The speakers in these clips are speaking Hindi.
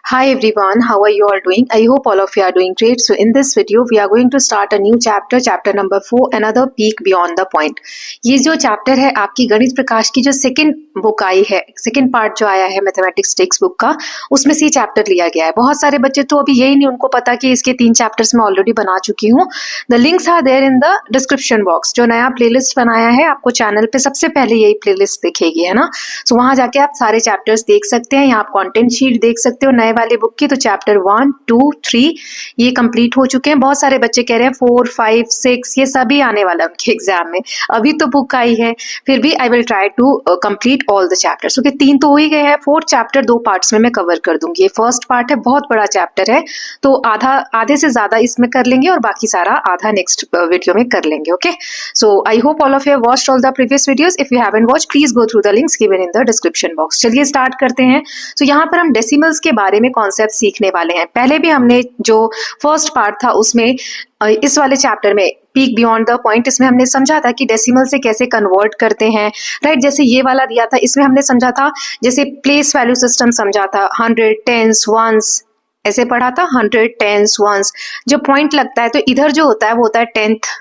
Hi everyone, how are you all doing? I hope all of you are doing great. So in this video, we are going to start a new chapter, chapter number 4, another peak beyond the point. ये जो चैप्टर है आपकी गणित प्रकाश की जो सेकंड बुक आई है, सेकंड पार्ट जो आया है मैथमेटिक्स टेक्स्ट बुक का, उसमें से ये चैप्टर लिया गया है। बहुत सारे बच्चे तो अभी यही नहीं उनको पता कि इसके 3 चैप्टर्स मैं ऑलरेडी बना चुकी हूँ। The links are there in the description box. जो नया प्लेलिस्ट बनाया है आपको चैनल पे सबसे पहले यही प्लेलिस्ट दिखेगी, है ना। सो वहां जाके आप सारे चैप्टर्स देख सकते हैं। यहाँ आप कॉन्टेंट शीट देख सकते हो नए वाले बुक की। तो चैप्टर 1, 2, 3 ये कंप्लीट हो चुके हैं। बहुत सारे बच्चे कह रहे हैं 4, 5, 6 ये सभी आने वाला है उनके एग्जाम में। अभी तो बुक आई है, फिर भी I will try to complete all the chapters. Okay, 3 तो हो ही गए हैं, 4th चैप्टर 2 पार्ट्स में मैं कवर कर दूंगी। ये फर्स्ट पार्ट है, बहुत बड़ा चैप्टर है, तो आधे से ज्यादा इसमें कर लेंगे और बाकी सारा आधा नेक्स्ट वीडियो में कर लेंगे। Okay, so I hope all of you have watched all the previous videos. If you haven't watched please go through the links given in the description box. चलिए स्टार्ट करते हैं। तो यहाँ पर हम डेसिमल्स के बारे में कॉन्सेप्ट सीखने वाले हैं। पहले भी हमने जो फर्स्ट पार्ट था उसमें इस वाले चैप्टर में पीक बियॉन्ड द पॉइंट, इसमें हमने समझा था कि डेसिमल से कैसे कन्वर्ट करते हैं, राइट। जैसे ये वाला दिया था, इसमें हमने समझा था जैसे प्लेस वैल्यू सिस्टम समझा था, 100, 10s, 1s ऐसे पढ़ा था। 100, 10s, 1s जो पॉइंट लगता है तो इधर जो होता है वो होता है 10th,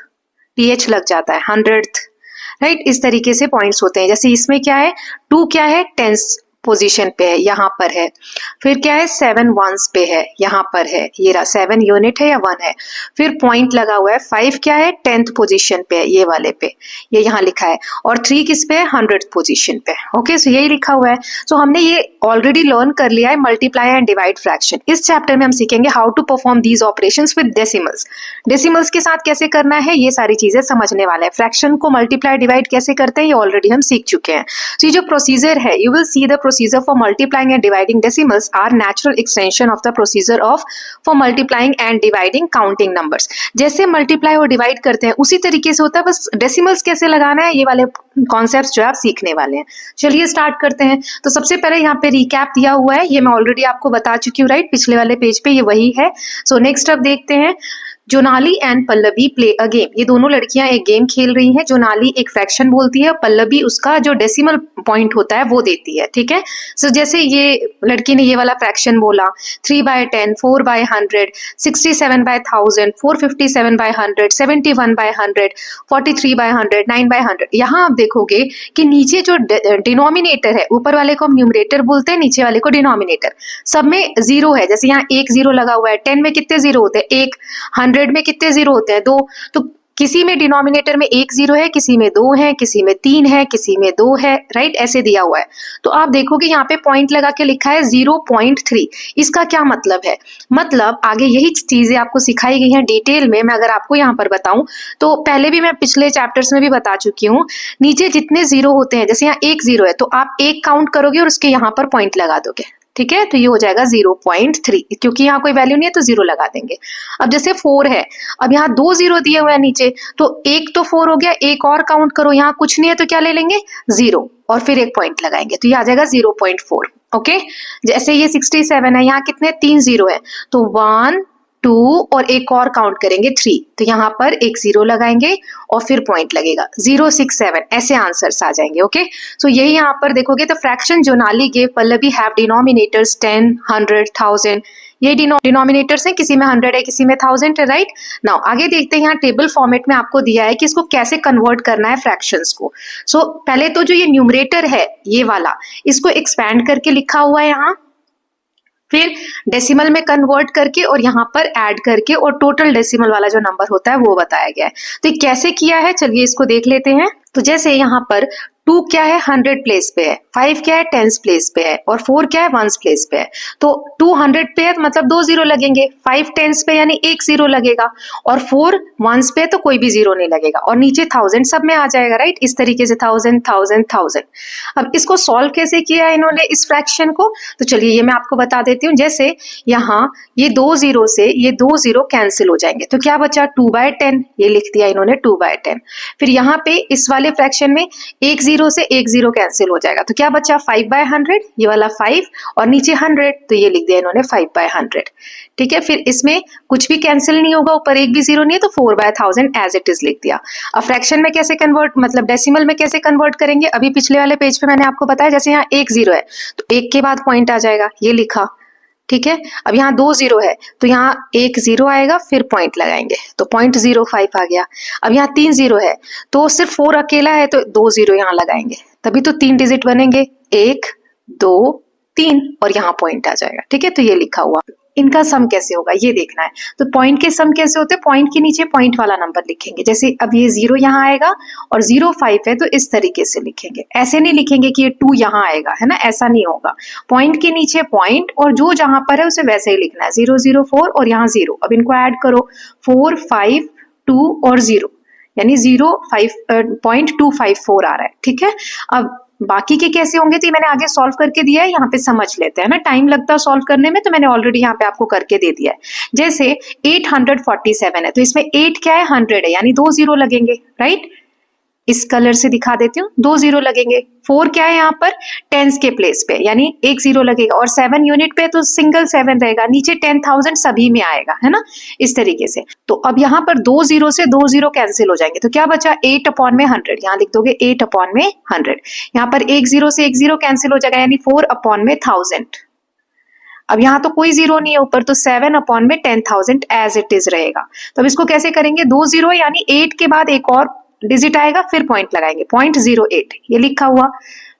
th लग जाता है 100th, राइट। इस तरीके से पॉइंट्स होते हैं। जैसे इसमें क्या है, 2 क्या है 10th पोजीशन पे है, यहाँ पर है। फिर क्या है 7 1s पे है, यहाँ पर है। ये रहा 7 यूनिट है या 1 है। फिर पॉइंट लगा हुआ है। 5 क्या है 10th पोजीशन पे है, ये वाले पे, ये यहाँ लिखा है। और 3 किस पे है 100th पोजीशन पे। ओके, सो यही लिखा हुआ है। सो हमने ये ऑलरेडी लर्न कर लिया है मल्टीप्लाई एंड डिवाइड फ्रैक्शन। इस चैप्टर में हम सीखेंगे how to perform these operations with decimals. Decimals के साथ कैसे करना है ये सारी चीजें समझने वाले हैं। फ्रैक्शन को मल्टीप्लाई डिवाइड कैसे करते हैं ये ऑलरेडी हम सीख चुके हैं। तो ये जो प्रोसीजर है, you will see the procedure for multiplying and dividing decimals are natural extension of the procedure of for multiplying and dividing counting numbers। जैसे मल्टीप्लाई और डिवाइड करते हैं उसी तरीके से होता है, बस डेसिमल्स कैसे लगाना है ये वाले कॉन्सेप्ट्स जो आप सीखने वाले हैं। चलिए स्टार्ट करते हैं। तो सबसे पहले यहाँ पे रिकैप दिया हुआ है, ये मैं ऑलरेडी आपको बता चुकी हूँ, राइट। पिछले वाले पेज पे ये वही है। सो नेक्स्ट अब देखते हैं, Jonali and Pallavi play a game. ये दोनों लड़कियां एक गेम खेल रही हैं। जोनाली एक फ्रैक्शन बोलती है, पल्लवी उसका जो डेसिमल पॉइंट होता है वो देती है, ठीक है। सो जैसे ये लड़की ने ये वाला फ्रैक्शन बोला 3/10, 4/100, 67/1000, 457/100, 71/100, 43/100, 9/100। यहाँ आप देखोगे कि नीचे जो डिनोमिनेटर है, ऊपर वाले को हम न्यूमरेटर बोलते हैं, नीचे वाले को डिनोमिनेटर, सब में 0 है। जैसे यहाँ 1 0 लगा हुआ है। 10 में कितने 0 होते हैं 1, 100 में कितने 0 होते हैं 2। तो किसी में डिनोमिनेटर में 1 0 है, किसी में 2 है, किसी में 3 है, किसी में 2 है, राइट। ऐसे दिया हुआ है। तो आप देखोगे यहाँ पे पॉइंट लगा के लिखा है 0.3। इसका क्या मतलब है, मतलब आगे यही चीजें आपको सिखाई गई हैं डिटेल में। मैं अगर आपको यहाँ पर बताऊं तो पहले भी मैं पिछले चैप्टर्स में भी बता चुकी हूँ। नीचे जितने 0 होते हैं, जैसे यहाँ 1 0 है तो आप 1 काउंट करोगे और उसके यहाँ पर पॉइंट लगा दोगे, ठीक है। तो ये हो जाएगा 0.3, क्योंकि यहाँ कोई वैल्यू नहीं है तो 0 लगा देंगे। अब जैसे 4 है, अब यहाँ 2 0 दिए हुए हैं नीचे, तो एक तो 4 हो गया, एक और काउंट करो, यहाँ कुछ नहीं है तो क्या ले लेंगे 0 और फिर एक पॉइंट लगाएंगे, तो ये आ जाएगा 0.4। ओके, जैसे ये 67 है, यहाँ कितने 3 0 है, तो 1 2 और एक और काउंट करेंगे 3, तो यहाँ पर एक 0 लगाएंगे और फिर पॉइंट लगेगा 067। ऐसे आंसर्स आ जाएंगे। ओके, सो यही यहाँ पर देखोगे तो fraction Jonali gave Pallavi have denominators 10, 100, 1000। ये डिनोमिनेटर्स हैं, किसी में 100 है, किसी में 1000 है, राइट। नाउ आगे देखते हैं, यहाँ टेबल फॉर्मेट में आपको दिया है कि इसको कैसे कन्वर्ट करना है फ्रैक्शंस को। सो पहले तो जो ये न्यूमरेटर है ये वाला, इसको एक्सपैंड करके लिखा हुआ है यहाँ, फिर डेसिमल में कन्वर्ट करके और यहाँ पर ऐड करके और टोटल डेसिमल वाला जो नंबर होता है वो बताया गया है। तो ये कैसे किया है चलिए इसको देख लेते हैं। तो जैसे यहाँ पर 2 क्या है 100 प्लेस पे है, 5 क्या है 10s प्लेस पे है और 4 क्या है 1s प्लेस पे है। तो 2 100 पे है मतलब 2 0 लगेंगे, 5 10s पे यानी 1 0 लगेगा और 4 1s पे तो कोई भी 0 नहीं लगेगा और नीचे 1000 सब में आ जाएगा, राइट। इस तरीके से 1000 1000 1000। अब इसको सॉल्व कैसे किया है इन्होंने इस फ्रैक्शन को, तो चलिए ये मैं आपको बता देती हूँ। जैसे यहाँ ये 2 0 से ये 2 0 कैंसिल हो जाएंगे, तो क्या बचा 2/10, ये लिख दिया इन्होंने 2/10। फिर यहाँ पे इस वाले फ्रैक्शन में 1 0 से 1 0 कैंसिल हो जाएगा, तो क्या बचा 5/100, ये वाला 5 और नीचे 100, तो ये लिख दिया इन्होंने 5/100, ठीक है। फिर इसमें कुछ भी कैंसिल नहीं होगा, ऊपर एक भी 0 नहीं है, तो 4/1000 एज इट इज लिख दिया। अब फ्रैक्शन में कैसे कन्वर्ट, मतलब डेसिमल में कैसे कन्वर्ट करेंगे, अभी पिछले वाले पेज पे मैंने आपको बताया। जैसे यहाँ 1 0 है तो 1 के बाद पॉइंट आ जाएगा, ये लिखा, ठीक है। अब यहाँ 2 0 है तो यहाँ 1 0 आएगा, फिर पॉइंट लगाएंगे तो 0.05 आ गया। अब यहाँ 3 0 है तो सिर्फ 4 अकेला है तो 2 0 यहाँ लगाएंगे, तभी तो 3 डिजिट बनेंगे, 1 2 3 और यहाँ पॉइंट आ जाएगा। ठीक है, तो ये लिखा हुआ। इनका सम कैसे होगा ये देखना है। तो पॉइंट के सम कैसे होते हैं, पॉइंट के नीचे पॉइंट वाला नंबर लिखेंगे। जैसे अब ये 0 यहाँ आएगा और 0 5 है तो इस तरीके से लिखेंगे, ऐसे नहीं लिखेंगे कि ये 2 यहाँ आएगा, है ना, ऐसा नहीं होगा। पॉइंट के नीचे पॉइंट और जो जहां पर है उसे वैसे ही लिखना है, 0 0 4 और यहाँ 0। अब इनको ऐड करो, 4 5 2 और 0 यानी 0.254 आ रहा है। ठीक है, अब बाकी के कैसे होंगे तो ये मैंने आगे सॉल्व करके दिया है, यहाँ पे समझ लेते हैं ना, टाइम लगता है सॉल्व करने में तो मैंने ऑलरेडी यहाँ पे आपको करके दे दिया है। जैसे 847 है तो इसमें 8 क्या है, 100 है, यानी 2 0 लगेंगे, राइट। इस कलर से दिखा देती हूँ, 2 0 लगेंगे। 4 क्या है यहाँ पर, टेंस के प्लेस पे, यानी 1 0 लगेगा और 7 यूनिट पे तो सिंगल 7 रहेगा, नीचे 10,000 सभी में आएगा, है ना, इस तरीके से। तो अब यहाँ पर 2 0 से 2 0 कैंसिल हो जाएंगे तो क्या बचा, 8/100, यहाँ लिख दोगे 8/100। यहाँ पर 1 0 से 1 0 कैंसिल हो जाएगा यानी 4/1000। अब यहाँ तो कोई 0 नहीं है ऊपर तो 7/10,000 एज इट इज रहेगा। तो अब इसको कैसे करेंगे, 2 0 यानी 8 के बाद एक और डिजिट आएगा, फिर पॉइंट लगाएंगे, 0.08 ये लिखा हुआ,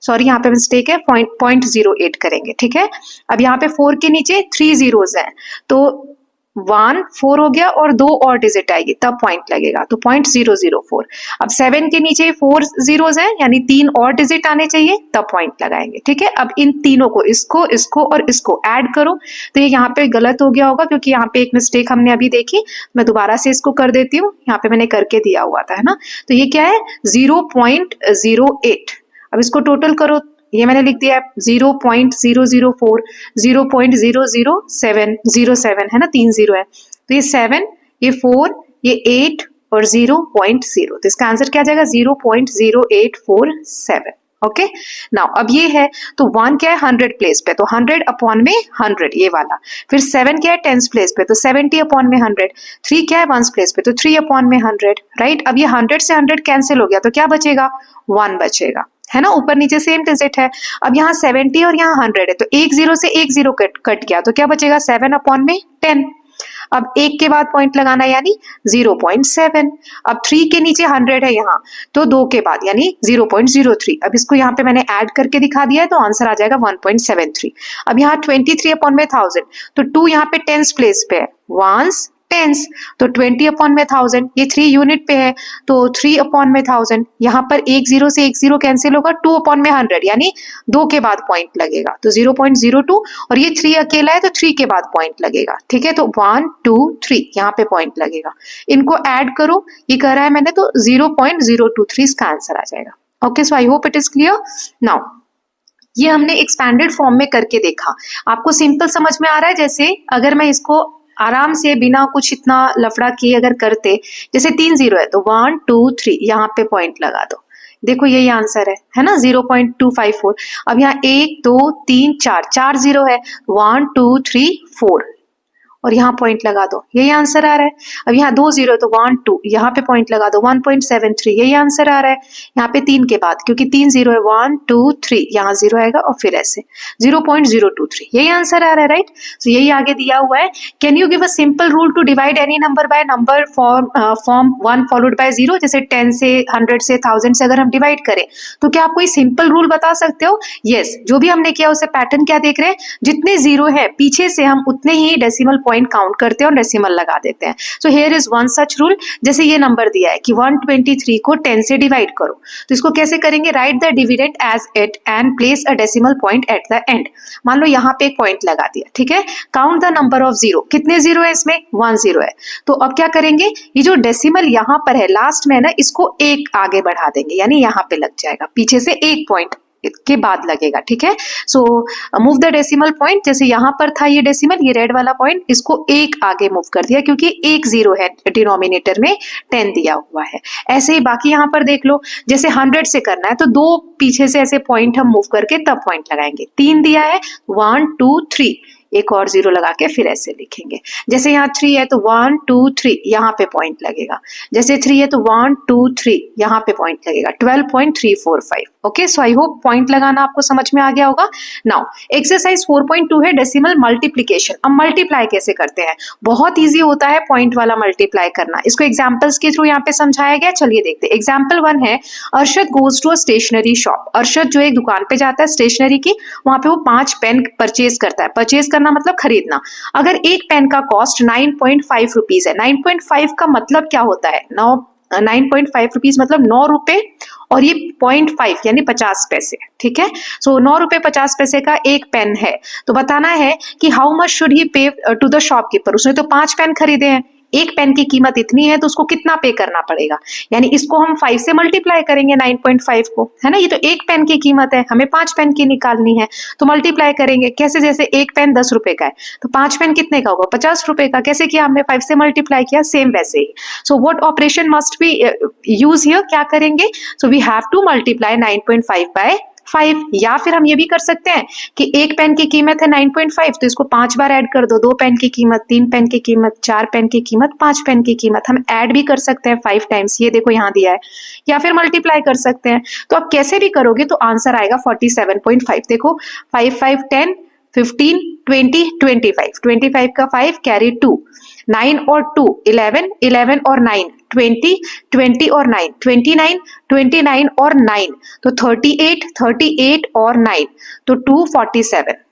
सॉरी यहाँ पे मिस्टेक है, 0.08 करेंगे। ठीक है, अब यहाँ पे 4 के नीचे 3 zeros हैं तो 1 4 हो गया और 2 और डिजिट आएगी तब पॉइंट लगेगा, तो 0.004। अब 7 के नीचे 4 zeros हैं यानी 3 और डिजिट आने चाहिए तब पॉइंट लगाएंगे। ठीक है, अब इन तीनों को, इसको और इसको ऐड करो तो ये यहाँ पे गलत हो गया होगा क्योंकि यहाँ पे एक मिस्टेक हमने अभी देखी, मैं दोबारा से इसको कर देती हूँ, यहाँ पे मैंने करके दिया हुआ था, है ना। तो ये क्या है, 0.08। अब इसको टोटल करो, ये मैंने लिख दिया है 0.004, 0.00707 है ना, 3 0 है तो ये 7, ये 4, ये 8 और 0.0, तो इसका आंसर क्या आ जाएगा, 0.0847। ओके, नाउ अब ये है तो 1 क्या है 100 प्लेस पे तो 100/100 ये वाला, फिर 7 क्या है 10 प्लेस पे तो 70/100, 3 क्या है 1 प्लेस पे तो 3/100, राइट। अब ये 100 से 100 कैंसिल हो गया तो क्या बचेगा, 1 बचेगा, है ना, ऊपर नीचे सेम डिजिट है। अब यहाँ 70 और यहाँ 100 है तो 1 0 से 1 0 कट गया तो क्या बचेगा, 7/10। अब 1 के बाद पॉइंट लगाना यानी 0.7। अब 3 के नीचे 100 है यहाँ तो 2 के बाद यानी 0.03। अब इसको यहाँ पे मैंने ऐड करके दिखा दिया है तो आंसर आ जाएगा 1.73। अब यहाँ 23/1000 तो 2 यहाँ पे 10 प्लेस पे है, 1s 10s तो 20/1000, ये 3 यूनिट पे है तो 3/1000। यहाँ पर 1 0 से 1 0 कैंसिल होगा, 2/100 यानी 2 के बाद पॉइंट लगेगा तो 0.02 और ये 3 अकेला है तो 3 के बाद पॉइंट लगेगा। ठीक है, तो 1 2 3 यहाँ पे पॉइंट लगेगा, इनको ऐड करो, ये कर रहा है मैंने तो 0.023 इसका आंसर आ जाएगा। Okay, so I hope it is clear. Now ये हमने एक्सपैंडेड फॉर्म में करके देखा, आपको सिंपल समझ में आ रहा है। जैसे अगर मैं इसको आराम से बिना कुछ इतना लफड़ा किए अगर करते, जैसे 3 0 है तो 1 2 3 यहाँ पे पॉइंट लगा दो, देखो यही आंसर है ना, 0.254। अब यहाँ 1 2 3 4 0 है, 1 2 3 4 और यहाँ पॉइंट लगा दो, यही आंसर आ रहा है। अब यहाँ 2 0 तो 1 2 यहाँ पे पॉइंट लगा दो, 1.73 यही आंसर आ रहा है। यहाँ पे 3 के बाद क्योंकि 3 0 है, 1 2 3 यहाँ 0 आएगा और फिर ऐसे 0.023 यही आंसर आ रहा है, राइट। तो यही आगे दिया हुआ है, can you give a simple rule to divide any number by number form 1 followed by 0। जैसे 10 से 100 से 1000 से अगर हम डिवाइड करें तो क्या आप कोई सिंपल रूल बता सकते हो। यस, जो भी हमने किया उसे पैटर्न क्या देख रहे हैं, जितने 0 है पीछे से हम उतने ही डेसिमल पॉइंट काउंट करते हैं और डेसिमल लगा देते हैं। So here is one such rule. जैसे ये नंबर दिया है कि 123 को 10 से डिवाइड करो तो इसको कैसे करेंगे, write the dividend as it and place a decimal point at the end. मान लो यहाँ पे एक पॉइंट लगा दिया, ठीक है, काउंट द नंबर ऑफ 0, कितने 0 है इसमें, 1 0 है। तो अब क्या करेंगे, ये जो डेसिमल यहाँ पर है लास्ट में ना, इसको 1 आगे बढ़ा देंगे यानी यहाँ पे लग जाएगा, पीछे से 1 पॉइंट के बाद लगेगा। ठीक है, so move the decimal point, जैसे यहाँ पर था ये डेसिमल, ये रेड वाला पॉइंट, इसको 1 आगे मूव कर दिया क्योंकि 1 0 है डिनोमिनेटर में, 10 दिया हुआ है। ऐसे ही बाकी यहाँ पर देख लो, जैसे 100 से करना है तो 2 पीछे से ऐसे पॉइंट हम मूव करके तब पॉइंट लगाएंगे। 3 दिया है, 1 2 3 एक और 0 लगा के फिर ऐसे लिखेंगे। जैसे यहाँ 3 है तो 1 2 3 यहाँ पे पॉइंट लगेगा, जैसे 3 है तो 1 2 3 यहाँ पे पॉइंट लगेगा, 12.345 okay, so I hope point लगाना आपको समझ में आ गया होगा। नाउ एक्सरसाइज 4.2 है डेसिमल मल्टीप्लीकेशन। अब मल्टीप्लाई कैसे करते हैं, बहुत इजी होता है पॉइंट वाला मल्टीप्लाई करना। इसको एग्जांपल्स के थ्रू यहाँ पे समझाया गया, चलिए देखते हैं। एग्जांपल 1 है, Arshad goes to a stationery shop. Arshad जो एक दुकान पे जाता है स्टेशनरी की, वहां पे वो 5 पेन परचेज करता है। परचेज करना मतलब खरीदना। अगर एक पेन का कॉस्ट 9.5 रुपीज है, 9.5 का मतलब क्या होता है, 9.5 रुपीज मतलब 9 रुपए, और ये 0.5 यानी 50 पैसे, ठीक है। सो 9 रुपए 50 पैसे का एक पेन है, तो बताना है कि हाउ मच शुड ही पे टू द शॉपकीपर। उसने तो 5 पेन खरीदे हैं, एक पेन की कीमत इतनी है, तो उसको कितना पे करना पड़ेगा, यानी इसको हम 5 से मल्टीप्लाई करेंगे 9.5 को, है ना। ये तो एक पेन की कीमत है, हमें 5 पेन की निकालनी है, तो मल्टीप्लाई करेंगे कैसे, जैसे एक पेन 10 रुपए का है तो 5 पेन कितने का होगा, 50 रुपए का। कैसे किया हमने, 5 से मल्टीप्लाई किया, सेम वैसे ही। So what operation must be use here, क्या करेंगे, so we have to multiply 9.5 by 5, या फिर हम ये भी कर सकते हैं कि एक पेन की कीमत है 9.5, तो इसको 5 बार ऐड कर दो, 2 पेन की कीमत, 3 पेन की कीमत, 4 पेन की कीमत, 5 पेन की कीमत, हम ऐड भी कर सकते हैं 5 टाइम्स, ये देखो यहाँ दिया है, या फिर मल्टीप्लाई कर सकते हैं। तो आप कैसे भी करोगे तो आंसर आएगा 47.5। देखो 5 5 10 15 20 25, 25 का 5 कैरी 2, 9 और 2 11, 11 और 9 20, 20 और 9 29, 29 और 9 तो 38, 38 और 9 तो 247,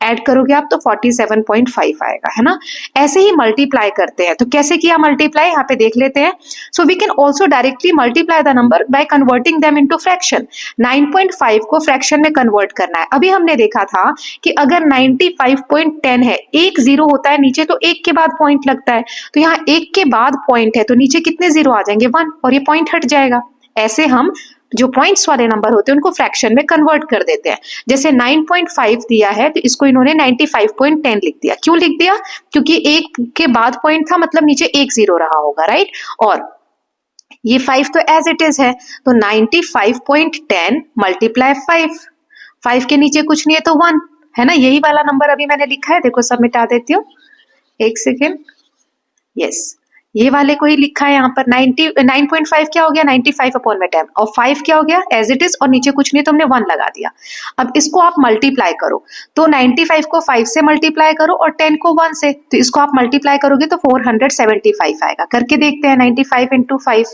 ऐड करोगे आप तो 47.5 आएगा, है ना। ऐसे ही मल्टीप्लाई करते हैं, तो कैसे किया मल्टीप्लाई, यहाँ पे देख लेते हैं। So we can also directly multiply the number by converting them into fraction. 9.5 को फ्रैक्शन में कन्वर्ट करना है। अभी हमने देखा था कि अगर 95.10 है, एक जीरो होता है नीचे, तो एक के बाद पॉइंट लगता है, तो यहाँ एक के बाद पॉइंट है तो नीचे कितने जीरो आ जाएंगे, 1, और ये पॉइंट हट जाएगा। ऐसे हम जो पॉइंट्स वाले नंबर होते हैं उनको फ्रैक्शन में कन्वर्ट कर देते हैं। जैसे 9.5 दिया है तो इसको इन्होंने 95.10 लिख दिया। क्यों लिख दिया, क्योंकि एक के बाद पॉइंट था, मतलब नीचे एक जीरो रहा होगा, राइट। और ये 5 तो एज इट इज है, तो 95.10 मल्टीप्लाई 5 के नीचे कुछ नहीं है तो 1, है ना। यही वाला नंबर अभी मैंने लिखा है, देखो सब मिटा देती हूँ, एक सेकेंड, यस ये वाले को ही लिखा है यहाँ पर। 9.5 क्या हो गया, 95/10, और 5 क्या हो गया एज इट इज, और नीचे कुछ नहीं तो हमने 1 लगा दिया। अब इसको आप मल्टीप्लाई करो, तो 95 को 5 से मल्टीप्लाई करो और 10 को 1 से, तो इसको आप मल्टीप्लाई करोगे तो 475 आएगा। करके देखते हैं, 95 इंटू 5,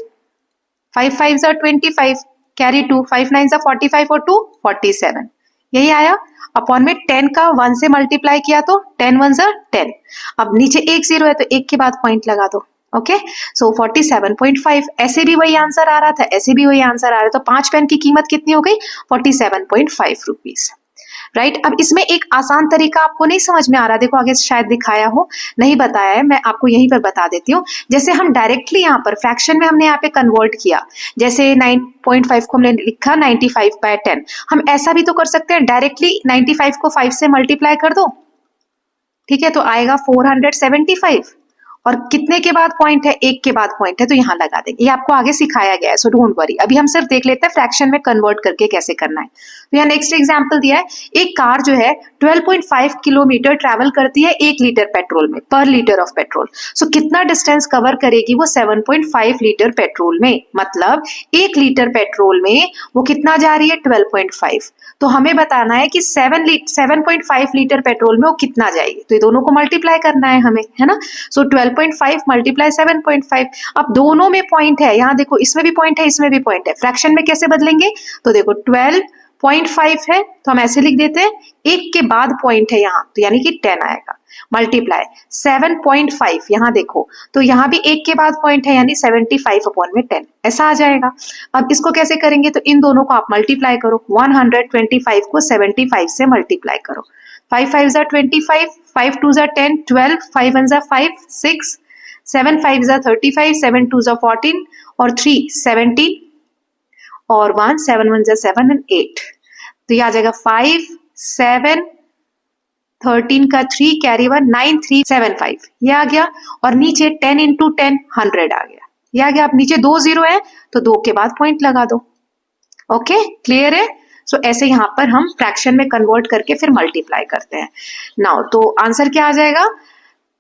5 5 25, कैरी 2, 5 9 45 और 2 47, यही आया। अपॉन में 10 का 1 से मल्टीप्लाई किया तो 10 1 10, अब नीचे एक जीरो है तो एक के बाद पॉइंट लगा दो, ओके। सो 47.5, ऐसे भी वही आंसर आ रहा था, ऐसे भी वही आंसर आ रहा था, तो 5 पेन की कीमत कितनी हो गई, 47.5 रुपीज, राइट। अब इसमें एक आसान तरीका आपको नहीं समझ में आ रहा, देखो आगे शायद दिखाया हो, नहीं बताया है, मैं आपको यहीं पर बता देती हूँ। जैसे हम डायरेक्टली यहाँ पर फ्रैक्शन में हमने यहाँ पे कन्वर्ट किया, जैसे 9.5 को हमने लिखा 95/10, हम ऐसा भी तो कर सकते हैं, डायरेक्टली 95 को 5 से मल्टीप्लाई कर दो, ठीक है, तो आएगा 475, और कितने के बाद पॉइंट है, एक के बाद पॉइंट है, तो यहाँ लगा देंगे। ये आपको आगे सिखाया गया है, सो डोंट वरी। अभी हम सिर्फ देख लेते हैं फ्रैक्शन में कन्वर्ट करके कैसे करना है। तो यहाँ नेक्स्ट एग्जांपल दिया है, एक कार जो है 12.5 किलोमीटर ट्रैवल करती है 1 लीटर पेट्रोल में, पर लीटर ऑफ पेट्रोल। सो कितना डिस्टेंस कवर करेगी वो, 7.5 लीटर पेट्रोल में, मतलब 1 लीटर पेट्रोल में वो कितना जा रही है, 12.5। तो हमें बताना है कि 7.5 लीटर पेट्रोल में वो कितना जाएगी, तो ये दोनों को मल्टीप्लाई करना है हमें, है ना। सो 12.5 मल्टीप्लाई 7.5, अब दोनों में पॉइंट है, यहाँ देखो इसमें भी पॉइंट है, इसमें भी पॉइंट है, फ्रैक्शन में कैसे बदलेंगे, तो देखो 12.5 है तो हम ऐसे लिख देते हैं, एक के बाद पॉइंट है यहाँ, तो यानी कि 10 आएगा, मल्टीप्लाई 7.5, यहाँ देखो तो यहाँ भी एक के बाद पॉइंट है, यानी 75/10, ऐसा आ जाएगा। अब इसको कैसे करेंगे, तो इन दोनों को आप मल्टीप्लाई करो, 125 को 75 से मल्टीप्लाई करो, 5 5 25, 5 2 10, 12, 5 1 5 6, 7 5 35, 7 2 14, और 3 17, और 1 7 1 7 and 8, तो ये आ जाएगा 5 7 13 का 3 कैरी 1, 9 3 7 5, ये आ गया। और नीचे 10 इंटू 10 100 आ गया, ये आ गया। अब नीचे 2 जीरो है तो 2 के बाद पॉइंट लगा दो, ओके, क्लियर है। सो ऐसे यहाँ पर हम फ्रैक्शन में कन्वर्ट करके फिर मल्टीप्लाई करते हैं। नाउ तो आंसर क्या आ जाएगा,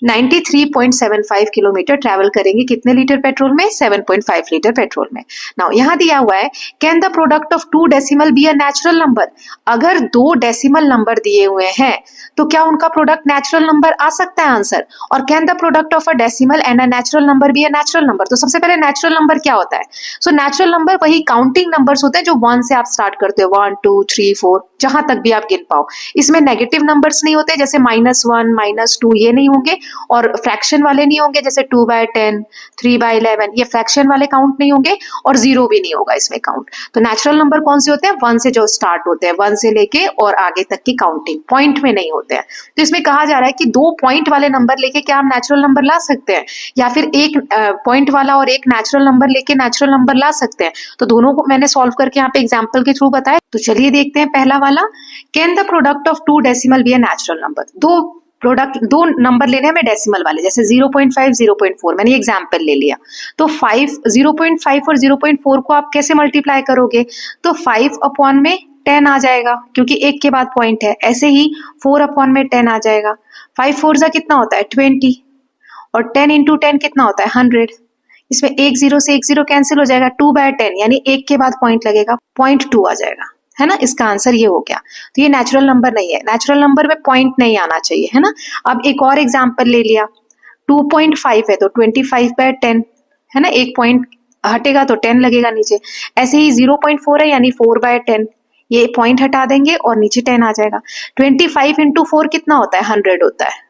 93.75 किलोमीटर ट्रैवल करेंगे कितने लीटर पेट्रोल में? 7.5 लीटर पेट्रोल में। नाउ यहाँ दिया हुआ है can the product of 2 decimal be a natural number. अगर 2 डेसिमल नंबर दिए हुए हैं तो क्या उनका प्रोडक्ट नेचुरल नंबर आ सकता है? आंसर। और can the product of a decimal and a natural number be a natural number. तो सबसे पहले नेचुरल नंबर क्या होता है? सो नेचुरल नंबर वही काउंटिंग नंबर्स होते हैं जो 1 से आप स्टार्ट करते हो, 1 2 3 4 जहां तक भी आप गिन पाओ। इसमें नेगेटिव नंबर्स नहीं होते जैसे -1 -2 ये नहीं होंगे, और फ्रैक्शन वाले नहीं होंगे जैसे 2/10 3/11 ये फ्रैक्शन वाले काउंट नहीं होंगे, और 0 भी नहीं होगा इसमें काउंट। तो नेचुरल नंबर कौन से होते हैं? 1 से जो स्टार्ट होते हैं, 1 से लेके और आगे तक की काउंटिंग पॉइंट में नहीं होते हैं। तो इसमें कहा जा रहा है कि 2 पॉइंट वाले नंबर लेके क्या हम नेचुरल नंबर ला सकते हैं, या फिर एक पॉइंट वाला और एक नेचुरल नंबर लेके नेचुरल नंबर ला सकते हैं। तो दोनों को मैंने सॉल्व करके यहाँ पे एग्जाम्पल के थ्रू बताया। तो चलिए देखते हैं पहला वाला, can the product of 2 decimal be a natural number. दो नंबर लेने हमें डेसिमल वाले, जैसे 0.5 0.4 मैंने एग्जाम्पल ले लिया। तो 0.5 और 0.4 को आप कैसे मल्टीप्लाई करोगे? तो 5 अपॉन में 10 आ जाएगा क्योंकि एक के बाद पॉइंट है। ऐसे ही 4 अपॉन में 10 आ जाएगा। 5 4 जा कितना होता है? 20, और 10 इंटू 10 कितना होता है? 100। इसमें एक 0 से एक 0 कैंसिल हो जाएगा, 2/10 यानी एक के बाद पॉइंट लगेगा, 0.2 आ जाएगा, है ना। इसका आंसर ये हो गया। तो ये नेचुरल नंबर नहीं है, नेचुरल नंबर में पॉइंट नहीं आना चाहिए, है ना। अब एक और एग्जांपल ले लिया, 2.5 है तो 25/10, है ना, एक पॉइंट हटेगा तो 10 लगेगा नीचे। ऐसे ही 0.4 है यानी 4/10, ये पॉइंट हटा देंगे और नीचे 10 आ जाएगा। 25 इंटू 4 कितना होता है? 100 होता है,